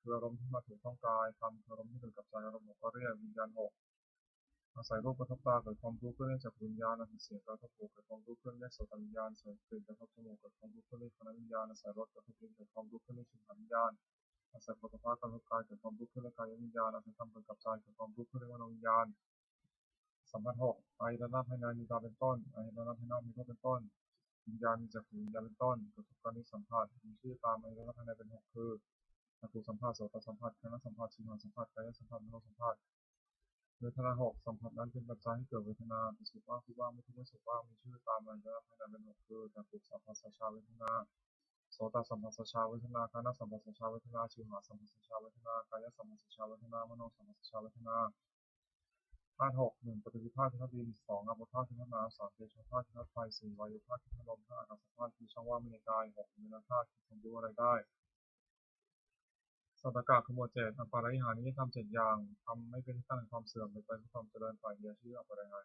คืออารมณ์ที่มาถูกต้องกายธรรมคืออารมณ์ที่เกิดกับใจอารมณ์6ข้อเรียกวิญญาณ6อาศัยรูปกระทบตาเกิดความรู้ขึ้นเนื่องจากวิญญาณอาศัยเสียงกระทบหูเกิดความรู้ขึ้นเรียกโสตวิญญาณอาศัยกลิ่นกระทบจมูกเกิดความรู้ขึ้นเรียกคณวิญญาณอาศัยรสกระทบลิ้นเกิดความรู้ขึ้นเรียกชิมหวิญญาณอาศัยโผฏฐัพพะกระทบกายเกิดความรู้ขึ้นเรียกกายวิญญาณอาศัยธรรมเกิดกับใจเกิดความรู้ขึ้นเรียกมโนวิญญาณสัมผัส6อายตนะภายในมีตาเป็นต้นอายตนะภายนอกมีรูปเป็นต้นวิญญาณมีจักขุวิญญาณเป็นต้นกระทบกันนี้สัมผัสมีชื่อตามอายตนะภายในเป็น6คือจักขุสัมผัสโสตสัมผัสคานสัมผัสชิวหสัมผัสกายสัมผัสมโนสัมผัสเวทนา6สัมผัสนั้นเป็นปัจจัยให้เกิดเวทนาเป็นสุขบ้างทุกข์บ้างไม่ทุกข์ไม่สุขบ้างมีชื่อตามอายตนะภายในเป็น6คือจักขุสัมผัสสัชชาเวทนาโสตสัมผัสสัชชาเวทนาคานสัมผัสสัชชาเวทนาชิวหสัมผัสสัชชาเวทนากายสัมผัสสัชชาเวทนามโนสัมผัสสัชชาเวทนาธาตุ6 1ปฏิภาคธาตุดิน2อาโปธาตุธาตุน้ำ3เตโชธาตุธาตุไฟ4วายุธาตุธาตุลม5อากาศธาตุคือช่องว่างในกาย6วิญญาณธาตุคือความรู้อะไรได้สัตตกะคือหมวด7อปาริหานิยธรรม7อย่างทำไม่เป็นที่ตั้งแห่งความเสื่อมเป็นไปเพื่อความเจริญฝ่ายเดียวชื่ออปาริหา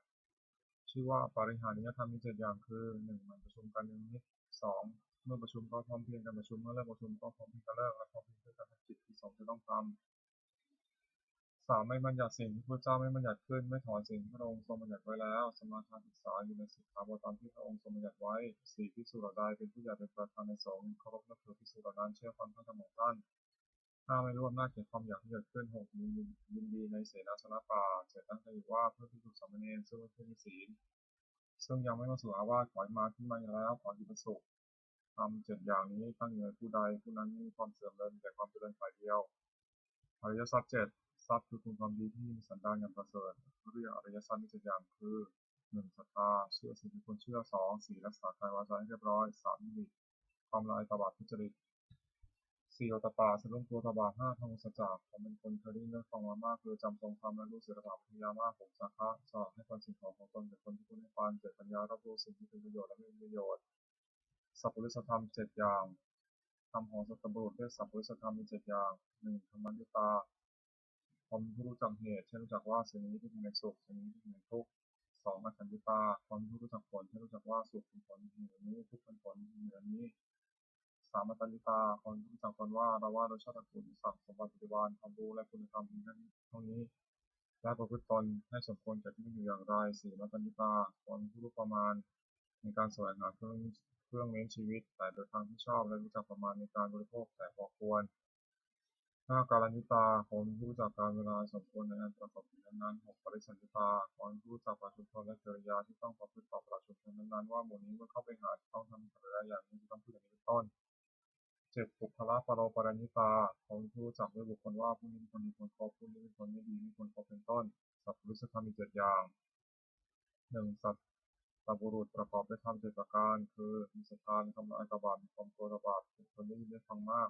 ชื่อว่าอปาริหานิยธรรมมี7อย่างคือ1มันประชุมกันอย่างนี้2เมื่อประชุมก็พร้อมเพรียงกันประชุมเมื่อเลิกประชุมก็พร้อมเพรียงกันเลิกและพร้อมเพรียงกันทำกิจที่2จะต้องทำ3ไม่บัญญัติสิ่งที่พระเจ้าไม่บัญญัติขึ้นไม่ถอนสิ่งที่พระองค์ทรงบัญญัติไว้แล้วสมาทานศึกษาอยู่ในสิกขาบทตามที่พระองค์ทรงบัญญัติไว้4ภิกษุเหล่าใดเป็นผู้ใหญ่เป็นประธานในสงฆ์เคารพนับถือภิกษุเหล่านั้นเชื่อฟังพระธรรมของท่าน5ไม่ร่วมหน้าเกี่ยวความอยากที่เกิดขึ้น6ยินดีในเสนาสนะป่า7ตั้งใจอยู่ว่าเพื่อภิกษุสามเณรซึ่งเป็นผู้มีศีลซึ่งยังไม่มาสู่อาวาสขอให้มาที่มาแล้วขอที่ประสบทำ7อย่างนี้ตั้งอยู่ในผู้ใดผู้นั้นมีความเสื่อมเริญแต่ความเจริญฝ่ายเดียวอริยสัจ7ทรัพย์คือคุณความดีที่มีสันดานอย่างประเสริฐเรียกอริยสัจมี7อย่างคือ1ศรัทธาเชื่อสิ่งที่ควรเชื่อ2ศีลรักษากายวาจาให้เรียบร้อย3มิตรความละอายต่อบาปทุจริต4โอตตปาสรุปตัวตบา5ทำสัจจะผมเป็นคนเคยได้ยินเรื่องฟังมามากคือจำทรงธรรมและรู้ศิลปะวิทยามาก6จาคะสละให้ความสิ่งของตนแก่คนที่คุณให้ฟัง7ปัญญารับรู้สิ่งที่เป็นประโยชน์และไม่มีประโยชน์สัพพุริสธรรม7อย่างธรรมของสัตบุรุษด้วยสัพพุริสธรรมมี7อย่าง1ธรรมัญญตาความที่รู้จักเหตุเช่นรู้จักว่าสิ่งนี้ที่เป็นในสุขสิ่งนี้ที่เป็นในทุกข์2อสัญญตาความที่รู้จักผลเช่นรู้จักว่าสุขเป็นผลเหนือนี้ทุกข์เป็นผลเหนือนี้3อตัญญิตาความที่รู้จักตนว่าเราว่าโดยชาติตระกูลศักดิ์สมบัติปฏิวานความรู้และคุณธรรมเท่านี้และประพฤติตนให้สมควรแก่ที่อยู่อย่างไร4มัตตัญญิตาความที่รู้ประมาณในการแสวงหาเครื่องเลี้ยงชีวิตแต่โดยทางที่ชอบและรู้จักประมาณในการบริโภคแต่พอควร5การณิตาคนรู้จักการเวลาสมควรในการประกอบกิจนั้นๆ6ปริสันติตาคนรู้จักประชาชนและกิริยาที่ต้องประพฤติต่อประชาชนนั้นๆว่าหมู่นี้เมื่อเข้าไปหาต้องทำกิริยาอย่างนี้จะต้องพูดอย่างนี้เป็นต้น7ปุคละปโรปรณิตาคนรู้จักด้วยบุคคลว่าผู้นี้เป็นคนดีควรคบผู้นี้เป็นคนไม่ดีไม่ควรคบเป็นต้นสัพพุริสธรรมมี7อย่าง1สัตตบุรุษประกอบด้วยธรรม7ประการคือมีศรัทธามีความละอายต่อบาปมีความกลัวต่อบาปเป็นคนได้ยินได้ฟังมาก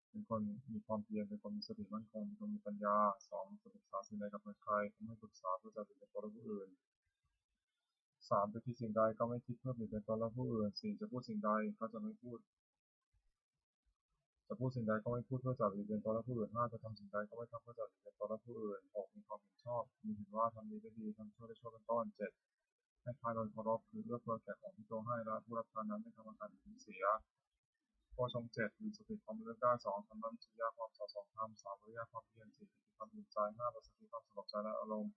เป็นคนมีความเพียรเป็นคนมีสติมั่นคงเป็นคนมีปัญญา2ศึกษาสิ่งใดกับใครทำให้ปรึกษาเพื่อจะเปลี่ยนตัวและผู้อื่น3จะคิดสิ่งใดก็ไม่คิดเพื่อเปลี่ยนตัวและผู้อื่น4จะพูดสิ่งใดก็จะไม่พูดสิ่งใดก็ไม่พูดเพื่อจะเปลี่ยนตัวและผู้อื่น5จะทำสิ่งใดก็ไม่ทำเพื่อจะเปลี่ยนตัวและผู้อื่น6มีความเห็นชอบมีเห็นว่าทำดีได้ดีทำชั่วได้ชั่วเป็นต้น7ให้ทานโดยเคารพคือเลือกเพื่อแก่ของที่ตัวให้และผู้รับทานนั้นไม่ทำอาการเสียโพชง7มีสติความเลือกได้2ทำนั้นจิยาความสอดส่องธรรม3วิริยะความเพียร4ปิติความตื่นใจ5ประสิทธิความสงบใจและอารมณ์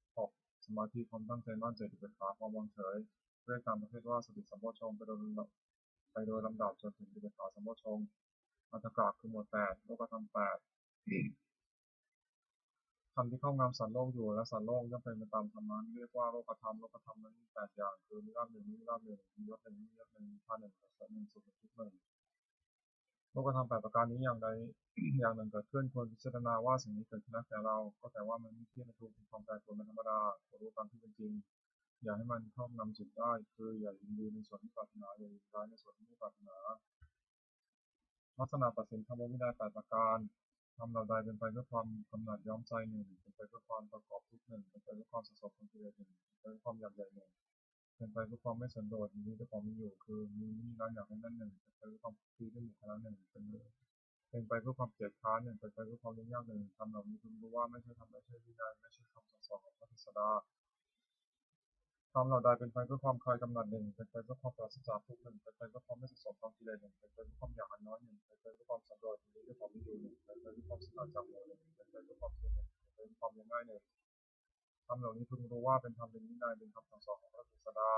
6สมาธิความตั้งใจมั่น7อุเบกขาความวางเฉยเรียกตามประเภทว่าสติสัมโพชฌงค์ไปโดยลำดับจนถึงอุเบกขาสัมโพชฌงค์อัตถกะคือหมวด8โลกธรรม8ธรรมที่ครอบงำสัตว์โลกอยู่และสัตว์โลกย่อมเป็นไปตามธรรมนั้นเรียกว่าโลกธรรมนั้นมี8อย่างคือนิราช1นิราช1มียศ1มียศ1มีธาตุ1เสริม1สุขทุกข์1โลกธรรม8ประการนี้อย่างใด อย่างหนึ่งเกิดขึ้นควรพิจารณาว่าสิ่งนี้เกิดขึ้นแล้วแก่เราก็แต่ว่ามันไม่เที่ยงเป็นทุกข์เป็นความแปรปรวนเป็นธรรมดารู้ตามที่เป็นจริงอย่าให้มันครอบงำจิตได้คืออย่ายินดีในส่วนที่ปรารถนาอย่ายินร้ายในส่วนที่ไม่ปรารถนาลักษณะตัดสินธรรมวินัย8ประการทำเราใดเป็นไปเพื่อความกำหนัดย้อมใจหนึ่งเป็นไปเพื่อความประกอบทุกหนึ่งเป็นไปเพื่อความสะสมของกิเลสหนึ่งเป็นไปเพื่อความอยากใหญ่หนึ่งเป็นไปเพื่อความไม่สันโดษมีเจ้าของมีอยู่คือมีนี่ร้านอยากให้นั่นหนึ่งเป็นไปเพื่อความตีด้วยหมู่คณะหนึ่งเป็น เป็นไปเพื่อความเกียจคร้านหนึ่งเป็นไปเพื่อความยุ่งยากหนึ่งคำเหล่านี้พึงรู้ว่าไม่ใช่ธรรมไม่ใช่วินัยไม่ใช่คำสั่งสอนของพระศาสดาคำเหล่าใดเป็นไปเพื่อความคลายกำหนัดหนึ่งเป็นไปเพื่อความปราศจากทุกข์หนึ่งเป็นไปเพื่อความไม่สะสมความกิเลสหนึ่งเป็นไปเพื่อความอยากอันน้อยหนึ่งเป็นไปเพื่อความสันโดษหนึ่งด้วยความไม่อยู่หนึ่งเป็นไปเพื่อความสละจากโมหนึ่งเป็นไปเพื่อความเพียรหนึ่งเป็นไปเพื่อความเรียบง่ายหนึ่งคำเหล่านี้พึงรู้ว่าเป็นธรรมเป็นวินัยเป็นคำสั่งสอนของพระศาสดา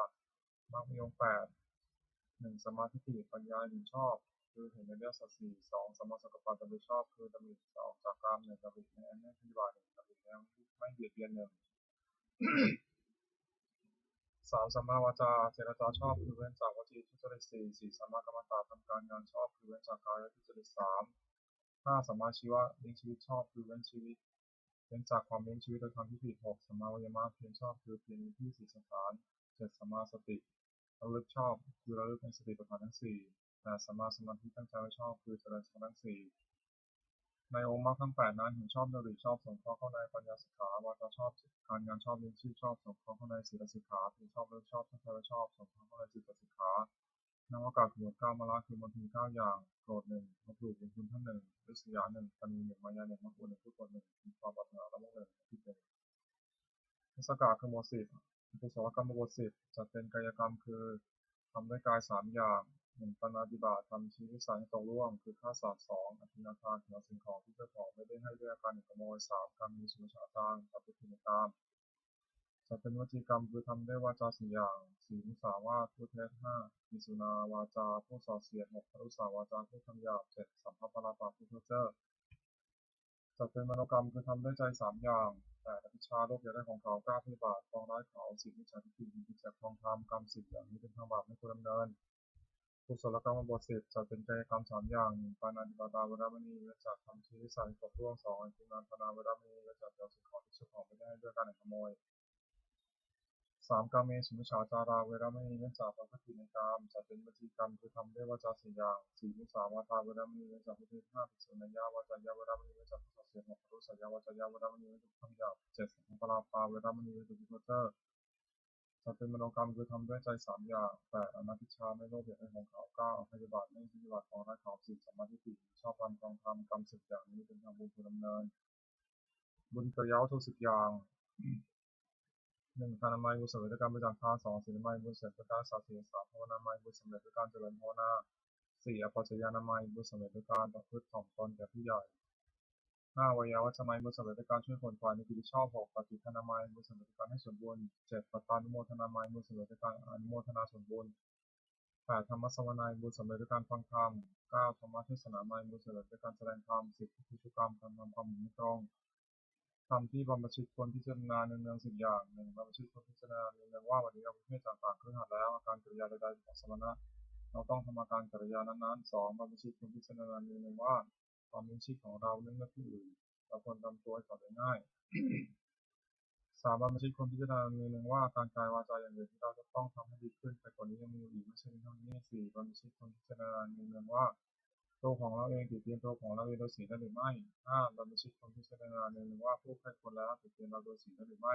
มรรคมีองค์แปดหนึ่งสมาธิปัญญาหนึ่งชอบคือเห็นในเรื่องสัจสี่สองสัมมาสังกัปปะดำริชอบคือดำริสองจากกามหนึ่งดำริในอันไม่ปฏิบัติหนึ่งดำริในไม่เบียดเบียนหนึ่งสามสัมมาวาจาเจรจาชอบคือเว้นจากวจีทุจริตสี่สัมมากรรมตะทำการงานชอบคือเว้นจากกายทุจริตสามห้าสัมมาชีวะเลี้ยงชีวิตชอบคือเว้นชีวิตเว้นจากความเลี้ยงชีวิตโดยทำที่ผิดหกสัมมาวายามะเพียรชอบคือเพียรในที่สี่สถานเจ็ดสัมมาสติระลึกชอบคือระลึกในสติปัฏฐานทั้งสี่แปดสัมมาสมาธิตั้งใจไว้ชอบคือเจริญสมาธิทั้งสี่ในองค์มรรคทั้งแปดนั้นเห็นชอบดริชอบสงเคราะห์เข้าในปัญญาสิกขาวาจาชอบการงานชอบเลี้ยงชีพชอบสงเคราะห์เข้าในศีลสิกขาคือชอบเลิกชอบตั้งใจไว้ชอบสงเคราะห์เข้าในจิตสิกขานวากาศหมวดเก้ามาละคือมนทินเก้าอย่างโกรธหนึ่งมาถูกบุญคุณท่านหนึ่งวิสยาหนึ่งปณีหนึ่งมายาหนึ่งมรรคหนึ่งผู้กดหนึ่งมีความปรารถนาละมุหนึ่งที่เป็นเทศกาลคือหมวดสิบกุศลกรรมบทสิบจัดเป็นกายกรรมคือทำด้วยกายสามอย่างหนึ่งปณาติบาตทำชีวิตสัตว์ให้ตกล่วงคือฆ่าสัตว์สองอธินาทานเหนือสิ่งของที่เจ้าของไม่ได้ให้ด้วยอาการขโมยสามการมีสุนทรตานกับปุถุกรรมจัดเป็นวจีกรรมคือทำด้วยวาจาสี่อย่างสี่มุสาวาทพูดเท็จห้ามิสุนาวาจาพูดส่อเสียดหกพรุษาวาจาพูดคำหยาบเจ็ดสัมภปราปาพูดเพ้อเจ้อจัดเป็นมโนกรรมคือทำด้วยใจสามอย่างแปดอภิชาโลภอยากได้ของเขาเก้าพยาบาทปองร้ายเขาสิบมิจฉาทิฏฐิผิดจากทองคำกรรมสิบอย่างนี้เป็นทางบาปไม่ควรดำเนินกุศลกรรมบทสิบจัดเป็นกายกรรมสามอย่างหนึ่งปานาติปาตาเวรมณีเว้นจากทำชีวิตสัตว์ให้ตกล่วงสองอธินาทนาเวรมณีเว้นจากเอาสิ่งของที่เจ้าของไม่ได้ให้ด้วยการขโมยสามกาเมสุมิจฉาจาราเวรมณีเว้นจากประพฤติในกามจัดเป็นวจีกรรมคือทำด้วยวาจาสี่อย่างสี่มุสาวาทาเวรมณีเว้นจากประพฤติห้าภิกษุนัยยาวาจายาเวรมณีเว้นจากผู้ส่อเสียดหกรุษยาวาจายาเวรมณีเว้นจากคำหยาบเจ็ดสัมปราปาเวรมณีเว้นจากผู้เพ้อเจ้อจัดเป็นมโนกรรมคือทำด้วยใจสามอย่างแปดอนัตติชาไม่โลภอยากได้ของเขาเก้าอภัยบาทไม่ปฏิบัติของร้ายเขาสิบสัมมาทิฏฐิชอบความทองคำกรรมสิบอย่างนี้เป็นทางบุญผู้ดำเนินบุญกระเย้าทุกสิบอย่างหนึ่งทานามัยบุญสำเร็จด้วยการบริจาคทานสองศีลนามัยบุญเสร็จด้วยการสาธยายสามภาวนามัยบุญสำเร็จด้วยการเจริญภาวนาสี่อปัจจยานามัยบุญสำเร็จด้วยการประพฤติถ่อมตนแก่ผู้ใหญ่ห้าวิยาวัจจะมัยบุญสำเร็จด้วยการช่วยคนฝ่ายในกิจที่ชอบหกปฏิทานามัยบุญสำเร็จด้วยการให้ส่วนบุญเจ็ดปตานุโมทนามัยบุญสำเร็จด้วยการอนุโมทนาส่วนบุญแปดธรรมสวนาบุญสำเร็จด้วยการฟังธรรมเก้าธรรมเทศนามัยบุญสำเร็จด้วยการแสดงธรรมสิบพิธีกรรมการทำความไม่ตรงทำที่บรรพชิตควรพิจารณาเนืองๆสิบอย่างหนึ่งบรรพชิตควรพิจารณาเนืองๆว่าวันนี้เราประเภทต่างๆเครื่องหัดแล้วอาการกริยาใดๆของสมณะเราต้องทำอาการกริยานั้นๆสองบรรพชิตควรพิจารณาเนืองๆว่าความมีชีพของเราเนื่องด้วยผู้อื่นเราควรทำตัวให้เขาได้ง่ายสามบรรพชิตควรพิจารณาเนืองๆว่าการกายวาจาอย่างอื่นที่เราจะต้องทำให้ดีขึ้นแต่กว่านี้ยังมีอีกไม่ใช่เพียงเท่านี้สี่บรรพชิตควรพิจารณาเนืองๆว่าตัวของเราเองติดเตียนตัวของเราเองโดยศีลได้หรือไม่ห้าบรรพชิตควรพิจารณาเนืองๆว่าผู้ใครควรแล้วติดเตียนเราโดยศีลได้หรือไม่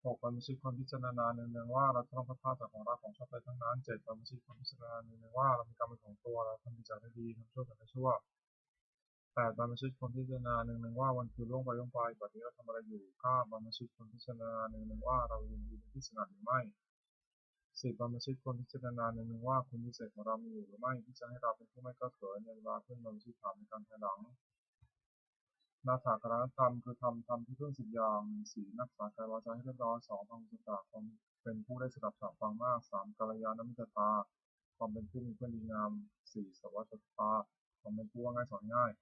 หกบรรพชิตควรพิจารณาเนืองๆว่าเราจะต้องพัดพลาดจากของรักของชอบใจทั้งนั้นเจ็ดบรรพชิตควรพิจารณาเนืองๆว่าเรามีกรรมเป็นของตัวเราทำดีจากได้ดีทำชั่วจากได้ชั่วแปดบรรพชิตควรพิจารณาเนืองๆว่าวันคืนล่วงไปบัดนี้เราทำอะไรอยู่เก้าบรรพชิตควรพิจารณาเนืองๆว่าเรายินดีในที่สงัดหรือไม่สิบบรรพชิตควรพิจารณาเนืองๆว่าคุณวิเศษของเรามีอยู่หรือไม่ที่จะให้เราเป็นผู้ไม่เก้อเขินในเวลาเพื่อนบรรพชิตถามในการภายหลังนาถากรณธรรมคือทำที่พึ่งสิบอย่างหนึ่งศีลรักษากายวาจาให้เรียบร้อยสองทำบุญตาความเป็นผู้ได้สดับฉะฟังมากสามกัลยาณมิตรตาความเป็นผู้มีเพื่อนดีงามสี่สวัสดิตาความเป็นผู้ว่าง่ายสอนง่าย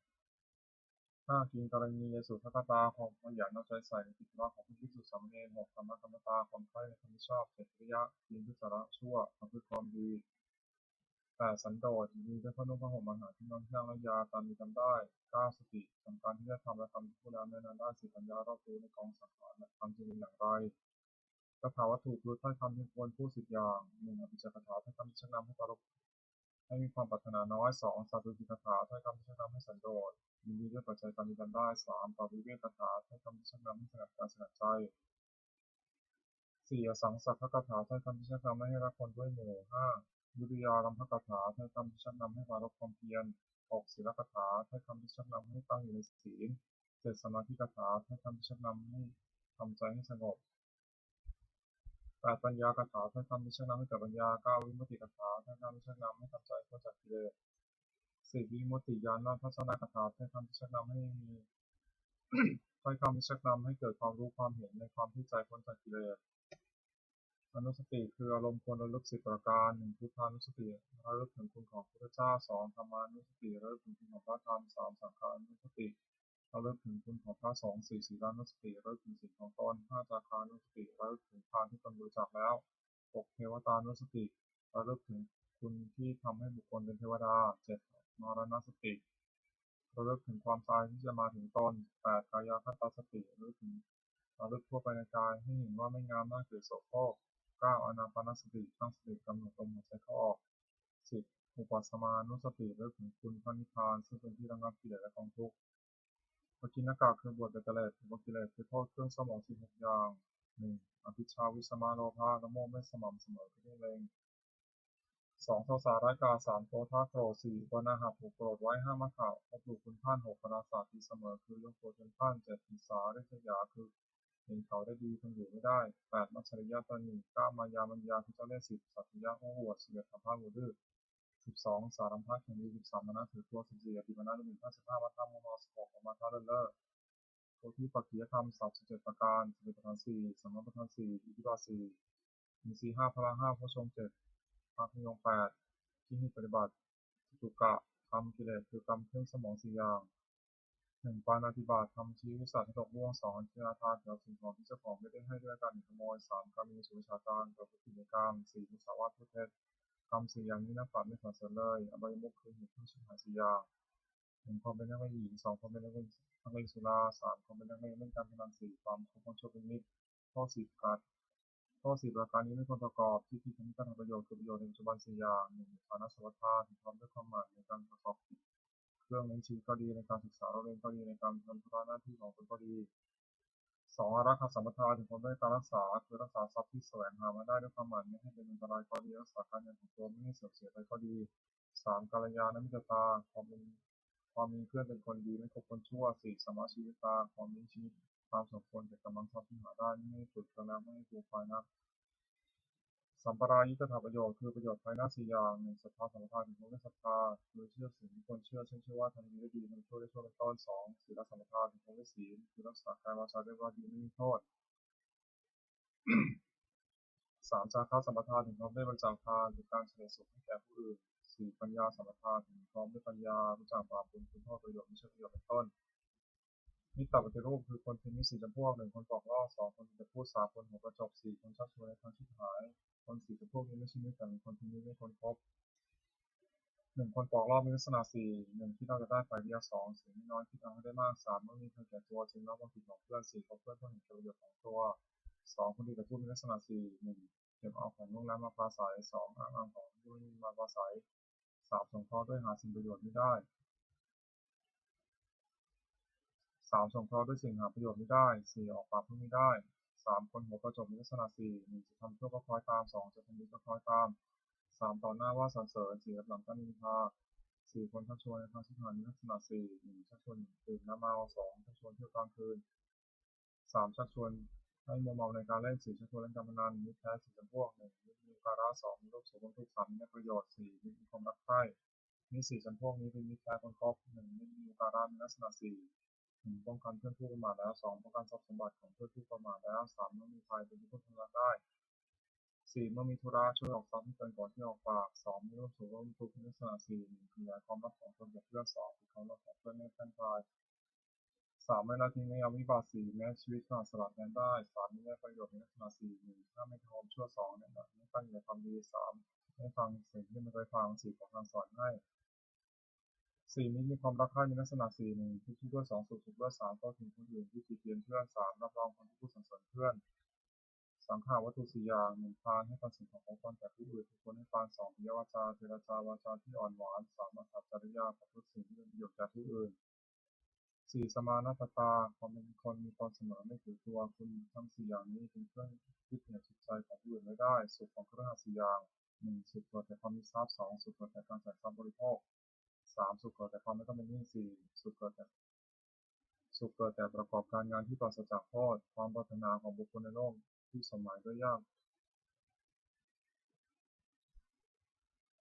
ห้ากินกรณียสุทธตาความขยันเอาใจใส่ในกิจวัตรของผู้ภิกษุสามเณรหกธรรมกรรมตาความใคร่ในธรรมชอบเจ็ดวิริยะยินทุสาระชั่วทำเพื่อความดีแปดสันโดษมีด้วยพระนุ่งผ้าห่มอาหารที่นอนเครื่องและยาตามมีตามได้เก้าสติทำการที่จะทำและทำผู้แล้วในนั้นได้สิปัญญารอบรู้ในกองสังขารและทำจริงอย่างไรคาถาวัตถุคือถ้อยคำที่ควรพูดสิบอย่างหนึ่งอภิจารคาถาถ้อยคำที่ชักนำให้ปรารภให้มีความปรารถนาน้อยสองสัตตุจิคาถาถ้อยคำที่ชักนำให้สันโดษยินดีด้วยปัจจัยตามมีตามได้สามปาวิเวกคาถาถ้อยคำที่ชักนำให้สงัดการสงัดใจสี่อสังสักขคาถาถ้อยคำที่ชักนำให้รักคนด้วยหมู่ห้าวิริยารัมภคาถาถ้อยคำที่ชักนำให้ปรารภความเพียร 6. ศีลคาถาถ้อยคำที่ชักนำให้ตั้งอยู่ในศีล 7. สมาธิคาถาถ้อยคำที่ชักนำให้ทำใจให้สงบ 8. ปัญญาคาถาถ้อยคำที่ชักนำให้เกิดปัญญา 9. วิมุตติคาถาถ้อยคำที่ชักนำให้ทำใจพ้นจากกิเลส 10. วิมุตติญาณทัศนคาถาถ้อยคำที่ชักนำให้มี ถ้อยคำที่ชักนำให้เกิดความรู้ความเห็นในความที่ใจพ้นจากกิเลส อนุสติคืออารมณ์ควรระลึก10 ประการ 1. พุทธานุสติระลึกถึงคุณของพระพุทธเจ้า 2. ธรรมานุสติระลึกถึงคุณของพระธรรม 3. สังฆานุสติระลึกถึงคุณของพระสงฆ์ 4. ศีลานุสติระลึกถึงศีลของตน 5. จาคานุสติระลึกถึงทานที่ตนบริจาคแล้ว 6. เทวตานุสติระลึกถึงคุณที่ทำให้บุคคลเป็นเทวดา 7. มรณสติระลึกถึงความตายที่จะมาถึงตน 8. กายคตาสติระลึกทั่วไปในกายให้เห็นว่าไม่งามน่าเกลียดโสโครก 9. อานาปานสติตั้งสติกำหนดลมหายใจเข้าออก 10. อุปัสสมานุสติระลึกถึงคุณพระนิพพานซึ่งเป็นที่ระงับกิเลสและกองทุกข์ปกิณกะคือบวชเบญจเลสบวชกิเลสคือโทษเครื่องสมอง16 อย่าง 1. อภิชฌาวิสมาโลภะละโมบไม่สม่ำเสมอคือเล็ง 2. โทสะร้ายกาจ 3. โกธาโกรธ 4. ปณหะผูกโกรธไว้ 5. มัคคะลบหลู่คุณท่าน 6. ปราศาสตีเสมอคือยกตัวจนท่าน 7. อิสาริษยาคือเห็นเขาได้ดีคนอยู่ไม่ได้ 8. มัจฉริยะตนี 9. มายามัญญาคือเจ้าเล่ห์ 10. สัตยะโอ้อวด 11. สัมภาษณ์ดื้อ 12. สารัมภะแข่งดี 13. มนะถือตัว 14. อธิปนาดุมิ 15. มัทธะโมโห 16. อมาทะเลิศเล่อโพธิปักขิยธรรม 37 ประการสติปัฏฐาน 4. สัมมาปัฏฐาน 4. อิทธิบาท 4. อินทรีย์ 5. พละ 5. โพชฌงค์ 7. มรรคมีองค์ 8. ที่ให้ปฏิบัติสุกะทำกิเลสคือกรรมเครื่องสมอง4 อย่าง 1. ปาณาติบาตทำชี้วิสัชให้ตกล่วง 2. อธินาทานเกี่ยวกับสิ่งของที่เจ้าของไม่ได้ให้ด้วยการขโมย 3. กามีสุวิชาจารประพฤติผิดในกาม 4. มุสาวาทพูดเท็จกรรม4 อย่างนี้นักปราชญ์ไม่สรรเสริญเลยอบายมุขคือเหตุที่ชิบหาย4 อย่าง 1. ความเป็นนักเลงหญิง 2. ความเป็นนักเลงสุรา 3. ความเป็นนักเลงเล่นการพนัน 4. ความคบคนชั่วเป็นมิตรข้อ4ประการนี้ไม่ควรประกอบที่ทำให้การทำประโยชน์คือประโยชน์ในปัจจุบัน4 อย่าง 1. ฐานะสวัสดิถึงพร้อมด้วยความหมายในการประกอบกิจเครื่องเลี้ยงชีพก็ดีในการศึกษาเราเรียนก็ดีในการทำธุระหน้าที่ของตนก็ดี 2. อารักขาสัมปทาถึงพร้อมด้วยการรักษาคือรักษาทรัพย์ที่แสวงหามาได้ด้วยความหมายไม่ให้เป็นอันตรายก็ดีรักษาการเงินของตัวไม่ให้เสื่อมเสียไปก็ดี 3. กัลยาณมิตรตาความมีเพื่อนเป็นคนดีไม่คบคนชั่ว 4. สัมมาชีวิตาความมีชีวิตตามสมควรแก่กำลังทรัพย์ที่หาได้ไม่ให้ฝึกกระนั้นไม่ให้ผูกพันนักสัมปรายิตถาประโยชน์คือประโยชน์ภายหน้า4 อย่าง 1. ศรัทธาสัมปทาถึงพร้อมด้วยศรัทธาคือเชื่อสิ่งที่คนเชื่อเช่นเชื่อว่าทำดีได้ดีทำชั่วได้ชั่วเป็นต้น 2. ศีลสัมปทาถึงพร้อมด้วยศีลคือรักษากายวาจาด้วยว่าดีไม่มีโทษ 3. จาคะสัมปทาถึงพร้อมด้วยบริจาคทานคือการเฉลี่ยสุขให้แก่ผู้อื่น 4. ปัญญาสัมปทาถึงพร้อมด้วยปัญญารู้จักบาปบุญคุณโทษประโยชน์ไม่ใช่ประโยชน์เป็นต้นมิตรปฏิรูปคือคนที่มี4 จำพวก 1. คนปอกลอก 2. คนจะพูด 3. คนหัวกระจก 4. คนชักชวนในทางชิบหายคน 4 จำพวกนี้ไม่ใช่มิตรแต่เป็นคนที่มิตรไม่ควรคบ 1. คนปอกลอกมีลักษณะ 4. 1. ที่เราจะได้ฝ่ายเดียว 2. เสียน้อยคิดเอาให้ได้มาก 3. เมื่อมีใครแก่ตัวจึงรับความผิดของเพื่อน 4. คบเพื่อนเพื่อเห็นประโยชน์ของตัว 2. คนดีแต่พูดมีลักษณะ 4. 1. เก็บเอาของล่วงล้ำมาปราศัย 2. อ้างเอาของที่ไม่มีมาปราศัย 3. สงเคราะห์ด้วยหาสิ่งประโยชน์ไม่ได้ 3. สงเคราะห์ด้วยสิ่งหาประโยชน์ไม่ได้ 4. ออกปากพูดไม่ได้ 3. คนหัวกระจกมีลักษณะ 4. 1. จะทำชั่วก็คล้อยตาม 2. จะทำดีก็คล้อยตาม 3. ต่อหน้าว่าสรรเสริญ 4. รับหลังก็นินทา 4. คนชักชวนในทางชิบหายมีลักษณะ 4. 1. ชักชวนดื่มน้ำเมา 2. ชักชวนเที่ยวกลางคืน 3. ชักชวนให้มัวเมาในการเล่น 4. ชักชวนเล่นการพนันมิตรแท้4 จำพวก 1. มิตรมีอุปการะ 2. มีโลภโสมนัสทุกข์ 3. มีประโยชน์ 4. มิตรมีความรักใคร่มี4 จำพวกนี้เป็นมิตรแท้คนคบ 1. มิตรมีอุปการะมีลักษณะ 4. 1. ป้องกันเพื่อนผู้ประมาทแล้ว 2. ป้องกันทรัพย์สมบัติของเพื่อนผู้ประมาทแล้ว 3. เมื่อมีภัยเป็นที่พึ่งทำงานได้ 4. เมื่อมีธุระช่วยออกทรัพย์ให้เกินกว่าที่ออกปาก 2. มีโลภโสมนัสทุกข์มีลักษณะ 4. 1. ขยายความลับของตนแก่เพื่อน 2. ปิดความลับของเพื่อนไม่ให้แพร่หลาย 3. ไม่ละทิ้งไม่เอาวิบาก 4. แม้ชีวิตก็สละแทนได้ 3. มีได้ประโยชน์ในลักษณะ 4. 1. ถ้าไม่ทำชั่ว 2. แนะนำให้ตั้งอยู่ในความดี 3. ให้ฟังสิ่งที่ไม่เคยฟัง 4. ขอทางสอนให้ 4. มีความรักใคร่มีลักษณะ 4. 1. คิดด้วย 2. สุขด้วย 3. เข้าถึงคนอื่นที่ติเตียนเพื่อน 3. รับรองคนที่พูดสรรเสริญเพื่อน สังฆาวัตถุ 4 อย่าง 1. ทานให้ปันสิ่งของตนแก่ผู้อื่นทุกคนให้ปาน 2. ปิยวาจาเจรจาวาจาที่อ่อนหวาน 3. มัจฉริยะประพฤติสิ่งที่เป็นประโยชน์แก่ผู้อื่น 4. สมานัตตาความเป็นคนมีความเสมอไม่ถือตัวคุณทั้ง 4 อย่างนี้เป็นเครื่องยึดเหนี่ยวจิตใจของผู้อื่นไม่ได้ สุขของเครื่อง4 อย่าง 1. สุขเกิดแต่ความมีทรัพย์ 2. สุขเกิดแต่การจ่ายทรัพย์บริโภค 3สุขเกิดแต่ความไม่ต้องเป็นหนี้4สุขเกิดแต่ประกอบการงานที่ปราศจากโทษความปรารถนาของบุคคลในโลกที่สมหมายด้วยยาก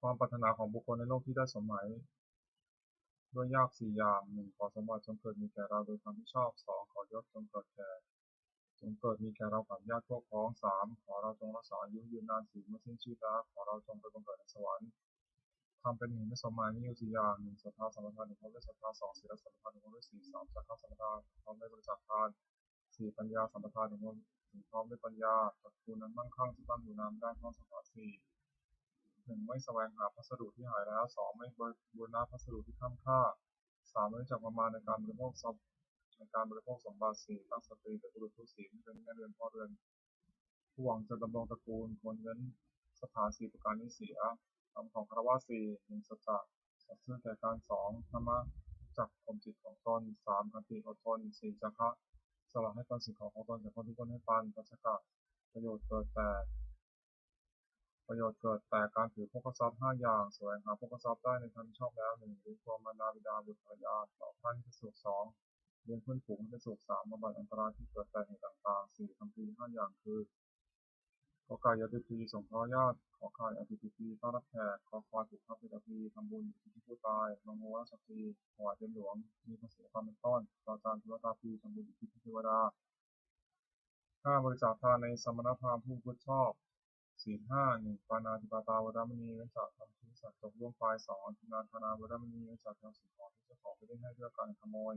ความปรารถนาของบุคคลในโลกที่ได้สมหมายด้วยยาก4อย่าง1ขอสมบัติจงเกิดมีแก่เราโดยความที่ชอบ2ขอยศจงเกิดมีแก่เรากับญาติพวกพ้อง3ขอเราจงรักษาอายุยืนนาน4เมื่อสิ้นชีพแล้วขอเราจงไปบังเกิดในสวรรค์ทำเป็นเหตุไม่สมหมายมีอยู่4อย่าง1ศรัทธาสัมปทาน1พร้อมด้วยศรัทธา2ศีลสัมปทาน1พร้อมด้วยศีล3จาคะสัมปทานพร้อมด้วยบริจาคทาน4ปัญญาสัมปทาน1พร้อมด้วยปัญญาตระกูลนั้นมั่งคั่งที่ตั้งอยู่นานได้พร้อมสัมปทาน1ไม่แสวงหาพัสดุที่หายแล้ว2ไม่บูรณะพัสดุที่ข้ามค่า3ไม่รู้จักประมาณในการบริโภคสมบัติ4ตั้งสตรีแต่บุรุษทุศีลเป็นแม่เรือนพ่อเรือนผู้หวังจะดำรงตระกูลควรเว้นสถาน4ประการนี้เสียธรรมของคฤหัสถ์4 1สัจจะสัตย์ซื่อแก่การ2ธรรมะจักข่มจิตของตน3ขันติอดทน4จาคะสละให้ปันสิ่งของตนแก่คนที่ตนให้ปันปัจจกะประโยชน์เกิดแต่การถือภพทรัพย์5อย่างแสวงหาภพทรัพย์ได้ในทางชอบแล้ว1เลี้ยงตัวมารดาบิดาบุตรภรรยาต่อท่านที่สุข2เลี้ยงเพื่อนฝูงให้สุข3บำบัดอันตรายที่เกิดแต่เหตุต่างๆ4ทำดี5อย่างคือขอไก่อธิปีสงเคราะห์ญาติขอไข่อธิปีต้อนรับแขกขอควายผูกพับเป็นอธิทำบุญอุที่ผู้ตายมงโงราชปีถวายเป็นหลวงมีภาษีความเป็นต้นอาจารย์ธุรตาปีทำบุญอุที่เทวดา5บริจาคทานในสมณพราหมณ์ผู้พุทธชอบศีล5 1ปานาติปาตาวรามณีเว้นจากทำชั่วสัตว์ตกล่วงไป2อธินาทานาวรามณีเว้นจากทำสิ่งของที่เจ้าของไม่ได้ให้ด้วยการขโมย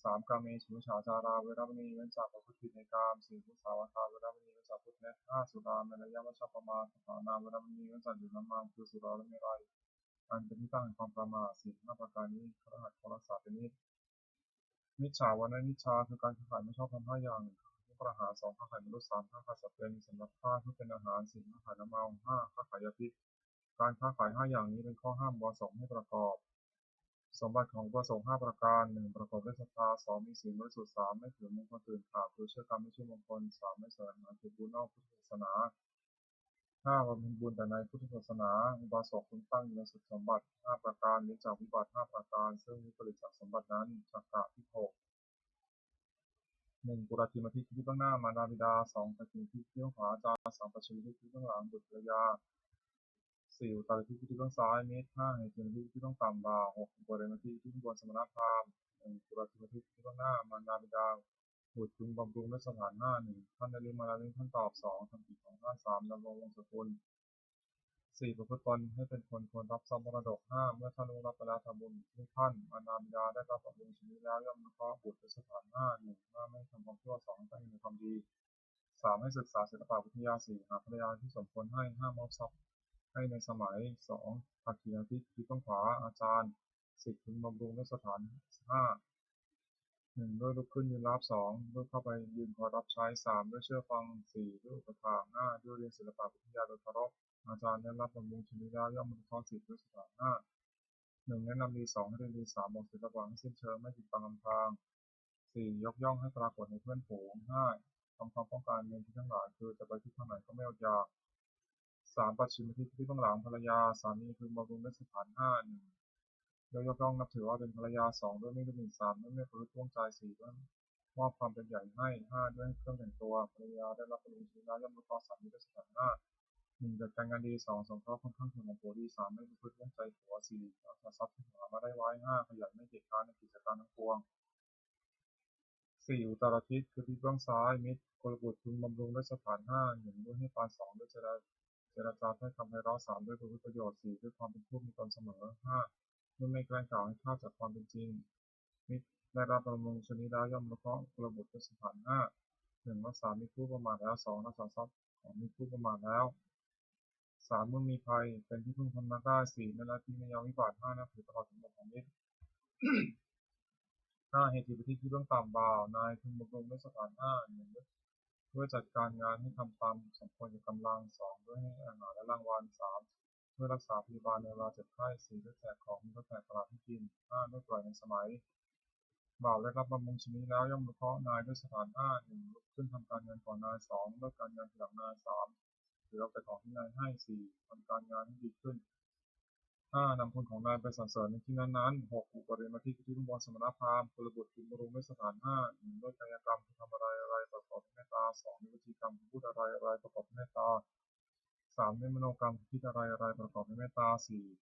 3กาเมสุมิจฉาจาราเวรมณีเว้นจากประพฤติผิดในกาม4มุสาวาทาเวรมณีเว้นจากพูดเท็จ5สุราเมรยะมัชฌัปปมาสถานาเวรมณีเว้นจากดื่มน้ำมันคือสุราและเมรัยอันเป็นที่ตั้งแห่งความประมาทศีล5ประการนี้พระหัตถ์รักษาเป็นนิจมิจฉาวณมิจฉาคือการค้าขายไม่ชอบทำ5อย่างประหาร2ค้าขายมนุษย์3ค้าขายสัตว์เป็นสำหรับฆ่าเพื่อเป็นอาหาร4ค้าขายน้ำเมา5ค้าขายยาพิษการค้าขาย5อย่างนี้เป็นข้อห้ามบสงฆ์ให้ประกอบสมบัติของประสงค์5ประการ1ประกอบด้วยศรัทธา2มีศีลบริสุทธิ์3ไม่ถือมงคลตื่นข่าวคือเชื่อกรรมไม่เชื่อมงคล3ไม่แสวงหาจุดบุญนอกพุทธศาสนา5บำเพ็ญบุญแต่ในพุทธศาสนาอุบาสกคุณตั้งอยู่ในสุขสมบัติ5ประการนี้จากวิบัติ5ประการซึ่งวิปริตจากสมบัตินั้นจักกะพิโภค1ปุราธิมทิที่เบื้องหน้ามารดาบิดา2ปัจฉิมทิที่เบื้องขวาอาจารย์3ปัจฉิมทิที่เบื้องหลังบุตรภรรยา4อุตตรทิที่เบื้องซ้ายมิตร5เหตุทิที่เบื้องต่ำบ่า6อุปเรมทิที่เบื้องบนสมณพราหมณ์1ปุราธิมทิที่เบื้องหน้ามารดาบิดาบุตรพึงบำรุงด้วยสถาน1ท่านได้เลี้ยงมาแล้วเลี้ยงท่านตอบ2ทำกิจของท่าน3ดำรงวงศกุล4ประพฤติตนให้เป็นคนควรรับทรัพย์มรดก5เมื่อท่านรู้รับไปแล้วทำบุญให้ท่านมารดาบิดาได้รับบำรุงชีวิตแล้วย่อมอนุเคราะห์บุตรด้วยสถาน1ไม่ทำความชั่ว2ตั้งอยู่ในความดี3ให้ศึกษาศิลปวิทยา4หาภรรยาที่สมควรให้5มอบทรัพย์ให้ในสมัย2ภาคีอาทิตย์ที่ต้องขวาอาจารย์10พึงบำรุงด้วยสถาน1ด้วยลุกขึ้นยืนรับ2ด้วยเข้าไปยืนคอยรับใช้3ด้วยเชื่อฟัง4ด้วยอุปถาก5ด้วยเรียนศิลปวิทยาโดยเคารพอาจารย์ได้รับบำรุงชีวิตแล้วย่อมอนุเคราะห์10ด้วยสถาน1แนะนำดี2ให้เรียนดี3บอกศิลปะให้สิ้นเชิงไม่ผิดบังอำพราง4ยกย่องให้ปรากฏในเพื่อนฝูง5ทำความต้องการเงินที่ทั้งหลายคือจะไปที่ทางไหนก็ไม่อดอยาก3ปัจฉิมทิที่เบื้องหลังภรรยาสามีพึงบำรุงด้วยสถาน1ยกย่องนับถือว่าเป็นภรรยา2ด้วยไม่ดูหมิ่น3ด้วยไม่ประพฤติร่วงใจ4ด้วยมอบความเป็นใหญ่ให้5ด้วยเครื่องแต่งตัวภรรยาได้รับบำรุงชีวิตแล้วย่อมอนุเคราะห์สามีด้วยสถาน1จัดการงานดี2สงเคราะห์ค่อนข้างถึงของผัวดี3ไม่ประพฤติร่วงใจผัว4รักษาทรัพย์ที่หามาได้ไว้5ขยันไม่เกียจคร้านในกิจการทั้งปวง4อุตรทิศคือที่เบื้องซ้ายมิตรกลบุตรพึงบำรุงด้วยสถาน1ด้วยให้ปาน2ด้วยเจรจาถ้อยคำไพเราะ3ด้วยประโยชน์4ด้วยความเป็นผู้มีตนเสมอ5ด้วยไม่แกล้งกล่าวให้พลาดจากความเป็นจริงมิตรได้รับบำรุงชนิดแล้วย่อมอนุเคราะห์กลบุตรด้วยสถาน1รักษามิตรผู้ประมาทแล้ว2รักษาทรัพย์ของมิตรผู้ประมาทแล้ว3เมื่อมีภัยเป็นที่พึ่งพำนักได้4ไม่ละทิ้งไม่ยอมวิบัติ5นับถือตลอดถึงหมดของมิตร5เหตุที่เบื้องต่ำบ่าวนายพึงบำรุงด้วยสถาน1ด้วยจัดการงานให้ทำตามสมควรกับกำลัง2ด้วยให้อาหารและรางวัล3ด้วยรักษาพยาบาลในเวลาเจ็บไข้4ด้วยแจกของมีรถแจกตลาดให้กิน5ด้วยปล่อยในสมัยบ่าวได้รับบำรุงชีวิตแล้วย่อมอนุเคราะห์นายด้วยสถาน1ลุกขึ้นทำการงานก่อนนาย2เลิกการงานทีหลังนาย3ถือเอาแต่ของที่นายให้4ทำการงานให้ดีขึ้น 5. นำคุณของนายไปสรรเสริญในที่นั้นๆ 6. อุปริมาทิที่รุ่งบนสมณพราหมณ์กุลบุตรจุมรุงด้วยสถาน 5. 1. ด้วยกายกรรมคือทำอะไรประกอบด้วยเมตตา 2. ด้วยวจีกรรมคือพูดอะไรประกอบด้วยเมตตา 3. ด้วยมโนกรรมคือคิดอะไรประกอบด้วยเมตตา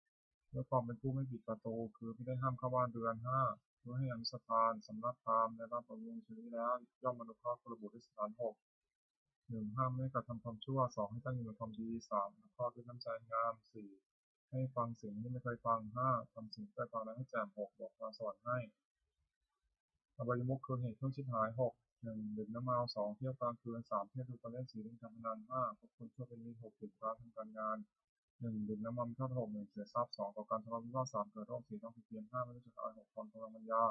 4. ด้วยความเป็นผู้ไม่ปิดประตูคือไม่ได้ห้ามเข้าบ้านเรือน 5. ด้วยให้อนุสทานสำนักพราหมณ์ในบ้านประมงชนี้แล้วย่อมอนุเคราะห์กุลบุตรด้วยสถาน 6. 1. ห้ามไม่กระทำความชั่ว 2. ให้ตั้งอยู่ในความดี 3. อนุเคราะห์ด้วยน้ำใจงาม 4. ให้ฟังสิ่งที่ไม่เคยฟัง 5. ทำสิ่งที่เคยฟังแล้วให้แจ่ม 6. บอกพรสวรรค์ให้อบายมุขคือเหตุเครื่องชิบหาย 6. 1. ดื่มน้ำเมา 2. เที่ยวกลางคืน 3. เที่ยวดูการเล่น 4. เล่นการพนัน 5. พบคนชั่วเป็นมิตร 6. ติดร้านทำการงาน 1. ดื่มน้ำมันเข้า 6. 1. เสียทรัพย์ 2. ก่อการทะเลาะวิวาท 3. เกิดโรค 4. ต้องผิดเพี้ยน 5. ไม่รู้จักอาย 6. ความกำลังปัญญา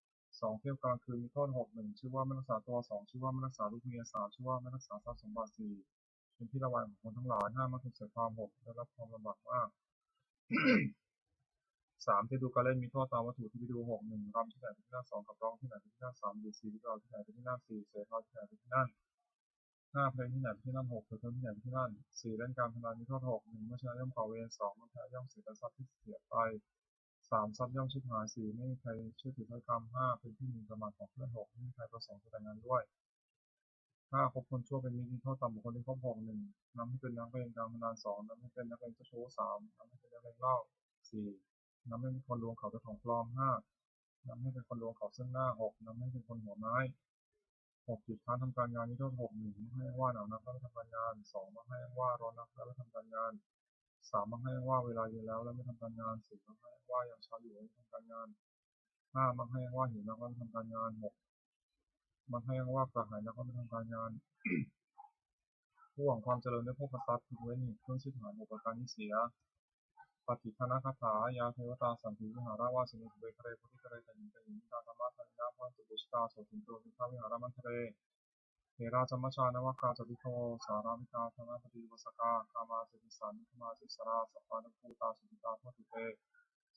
2. เที่ยวกลางคืนมีโทษ 6. 1. ชื่อว่าไม่รักษาตัว 2. ชื่อว่าไม่รักษาลูกเมีย 3. ชื่อว่าไม่รักษาทรัพย์สมบัติ 4. เป็นที่ระแวงของคนทั้งหลาย 5. มักถูกเสียความ 6. ได้รับความลำบากมาก 3. ที่ดูการเล่นมีโทษตามวัตถุที่ไปดู 6. 1. รำที่ไหนเป็นที่นั่น 2. ขับร้องที่ไหนเป็นที่นั่น 3. ดีดสีที่เราที่ไหนเป็นที่นั่น 4. เสพาที่ไหนเป็นที่นั่น 5. เพลงที่ไหนเป็นที่นั่น 6. เถิดเทิงที่ไหนเป็นที่นั่น 4. เล่นการพนันมีโทษ 6. 1. เมื่อชนะย่อมก่อเวร 2. เมื่อแพ้ย่อมเสียทรัพย์ที่เสียไป 3. ทรัพย์ย่อมชิบหาย 4. ไม่มีใครเชื่อถือถ้อยคำ 5. เป็นที่หมิ่นประมาทของเพื่อน 6. ไม่มีใครประสงค์จะแต่งงานด้วย 5. คบคนชั่วเป็นมิตรมีโทษต่ำบุคคลที่คบ 6. 1. นำให้เป็นนักเลงการพนัน 2. นำให้เป็นนักเลงเจ้าชู้ 3. นำให้เป็นนักเลงเหล้า 4. นำให้เป็นคนลวงเขาด้วยของปลอม 5. นำให้เป็นคนลวงเขาซึ่งหน้า 6. นำให้เป็นคนหัวไม้ 6. จุดค้านทำการงานมีโทษ 6. 1. ไม่ให้ว่าหนาวนักและไม่ทำการงาน 2. ไม่ให้ว่าร้อนนักและไม่ทำการงาน 3. ไม่ให้ว่าเวลาเย็นแล้วและไม่ทำการงาน 4. ไม่ให้ว่ายังเช้าอยู่และไม่ทำการงาน 5. ไม่ให้ว่าหิวนักและไม่ทำการงาน 6. ไม่ให้ว่ากระหายนักและไม่ทำการงาน ผู้หวังความเจริญด้วยพวกกษัตริย์พึงเว้นเหตุเครื่องชิบหาย6ประการนี้เสีย ปฏิภณคาถายาเทวตาสันติวิหาราวาสนิเวคเรพุทธิเรตยินเตยินตาธรรมะทันยาพันตุบุชตาโสติโตมิทาวิหารมันเทเรเทราจมัชานวกาจติโทสารามิกาธนาปฏิวัสกาคามาสิสานิคมาสิสราสัพพานุภูตาสุติตาพุทธิเต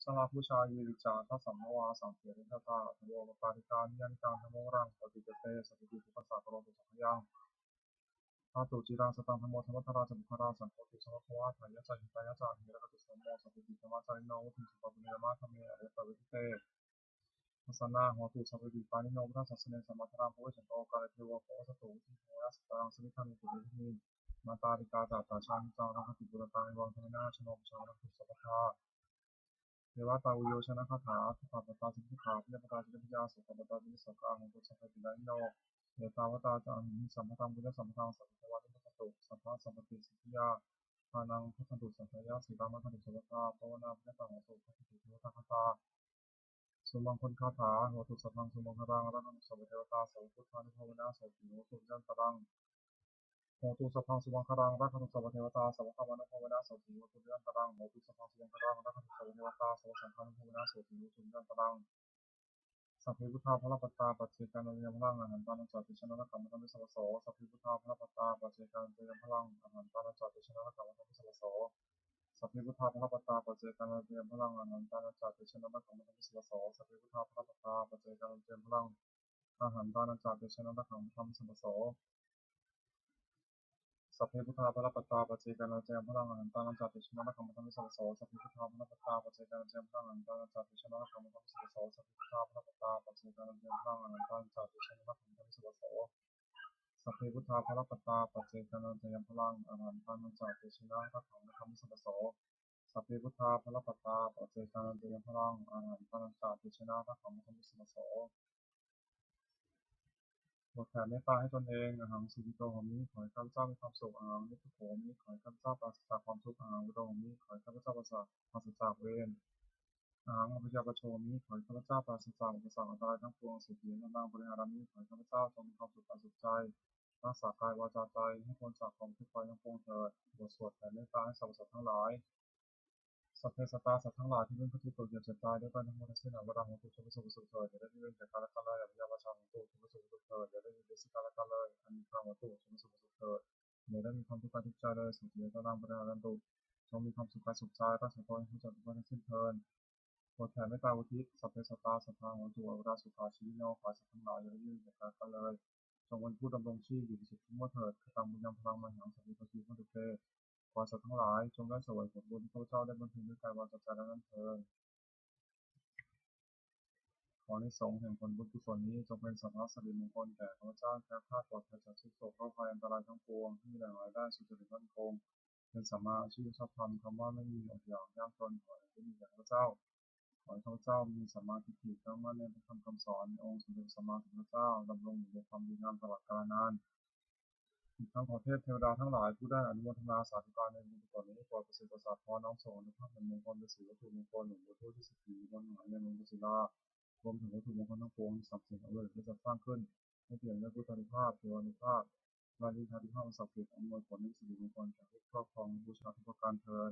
สลาผู้ชายีวิจาทัสสัมมวาสังเกติตาทโวปาริกานิยันการธโมรังปฏิเจเตสติปิปัสสะตโรตุสัพยังพาตุจิรังสตังธโมธรรมทราจมุขราสังโฆตุสัมภวะทายะจาหิตายะจาหิระกตุสัมโมสัพพิธรรมจาริโนวุฒิสุปปุเนยมะธรรมเมอริยตวิเตทัสนาหัวตุสัพพิปานิโนพุทธศาสนาสมัทราภูฉันโตกาลเทวะโพสตุทิโหยัสตังสมิทานิตุเรหิมาตาริกาตาตาชานิจารังคติบุรตังวังธนาชนมชานังทุสัพพะเทวตาอุโยชนะคาถาทุกขปตาสิกขาพิยปตาจิตวิญญาสุขปตาจิตสกาหัวตุสัพพิลานิโนเยตาวตาจามิสัมภทังบุญสัมภทังสัพพะวัตุสัพพะสัพพะสัพพติสิทธิยาทานังพัฒนตุสัพพะยาสีรามัทตุสัพพะภาวนาพุทธตังหัวตุพัฒติเทวตาคาถาสุมังคลคาถาหัวตุสัพพังสุมังครังรัตนสัพพเทวตาสัพพุทธานุภาวนาสัพพิโหตุจันตรังโหตุสัพพังสุมังครังรัตนสัพพเทวตาสัพพะมนุภาวนาสัพพิโหตุจันตรังโหตุสัพพังสุมังครังรัตนสัพพเทวตาสัพพะสังฆานุภาวนาสัพพิโหตุจันตรังสัพพิพุทธาภลปัตตาปัจเจกานุยมพลังอหันตานัจจติชนะนักขมธรรมิสัพพโสสัพพิพุทธาภลปัตตาปัจเจกานุยมพลังอหันตานัจจติชนะนักขมธรรมิสัพพโสสัพพิพุทธาภลปัตตาปัจเจกานุยมพลังอหันตานัจจติชนะนักขมธรรมิสัพพโสสัพพิพุทธาภลปัตตาปัจเจกานุยมพลังอหันตานัจจติชนะนักขมธรรมิสัพพโสสัพเพพุทธาภลปัตตาปัจเจกานุยมพลังอหันตานัจจติชนะนักขมธรรมิสัพพโสสัพพิพุทธาภลปัตตาปัจเจกานุยมพลังอหันตานัจจติชนะนักขมธรรมิสัพพโสสัพพิพุทธาภลปัตตาปัจเจกานุยมพลังอหันตานัจจติชนะนักขมธรรมิสัพพโสสัพเพพุทธาภลปัตตาปัจเจกานุยมพลังอหันตานัจจติชนะนักขมธรรมิสัพพโสสัพเพพุทธาภลปัตตาปัจเจกานุยมพลังอหันตานัจจติชนะนักขมธรรมิสัพพโสบทแผ่เมตตาให้ตนเองอหังสุขิโตโหมิขอให้ข้าพเจ้ามีความสุขอหังนิพพโหมิขอให้ข้าพเจ้าปราศจากความทุกข์อหังวิโรจมิขอให้ข้าพเจ้าปราศจากเวรอหังอภิชาปโชมิขอให้ข้าพเจ้าปราศจากอุปสรรคอันตรายทั้งปวงสุขีนันตังบริหารมิขอให้ข้าพเจ้าจงมีความสุขกายสุขใจรักษากายวาจาใจให้พ้นจากความทุกข์ภัยทั้งปวงเถิดบทสวดแผ่เมตตาให้สรรพสัตว์ทั้งหลายสัพเพสัตตาสัตว์ทั้งหลายที่เป็นผู้ที่ตกเหยียบเจ็บตายด้วยกันทั้งหมดทั้งสิ้นอวราหุตุชวิสุขสุขเถิดอย่าได้มีเวรแก่กันและกันเลยอภิยาปชาหุตุชวิสุขสุขเถิดอย่าได้มีเวรซึ่งกันและกันเลยอันมีพระหุตุชวิสุขสุขเถิดอย่าได้มีความทุกข์กายทุกข์ใจเลยสุขีตรังปริหารันตุจงมีความสุขกายสุขใจรักษาตนให้พ้นจากทุกข์ทั้งสิ้นเถิดโปรดแผ่เมตตาอุทิศสัพเพสัตตาสัทธาหุตุอวราสุขาชีวิโนขอสัตว์ทั้งหลายอย่าได้มีเวรแก่กันและกันเลยจงเป็นผู้ดำรงชีพอยู่ในสุขทุกเมื่อเถิดขตังบุญยังพลังมหังสัพพิปฏิพุทธเต อสัตว์ทั้งหลายจงได้เสวยผลบุญที่ข้าพเจ้าได้บำเพ็ญด้วยกายวาจาใจและนั้นเถิดขออานิสงส์แห่งผลบุญกุศลนี้จงเป็นสัพพะสิริมงคลแก่ข้าพเจ้าแคล้วคลาดปลอดภัยจากทุกโศกโรคภัยอันตรายทั้งปวงที่มีแหล่งรายได้สุจริตมั่นคงเป็นสัมมาอาชีพชอบธรรมคำว่าไม่มีอดอยากยากจนขอให้มีแก่ข้าพเจ้าขอให้ข้าพเจ้ามีสัมมาทิฏฐิตั้งมั่นในพระธรรมคำสอนในองค์สมเด็จสัมมาสัมพุทธเจ้าดำรงอยู่ในความดีงามตลอดกาลนานอีกทั้งขอเทพเทวดาทั้งหลายผู้ได้อนุโมทนาสาธุการในบุญกุศลนี้โปรดประสิทธิ์ประสาทพรน้อมส่งอนุภาพแห่งมงคลเป็นสิริวัตถุมงคลหลวงปู่ทวดที่สิบสี่วันหมายในหลวงปู่ศิลารวมถึงวัตถุมงคลทั้งปวงสับสิ่งเอาไว้ที่จะสร้างขึ้นให้เปลี่ยนด้วยพุทธานุภาพเทวานุภาพและฤทธานุภาพศักดิ์สิทธิ์อำนวยผลในสิริมงคลแก่ผู้ครอบครองบูชาทุกประการเทอญ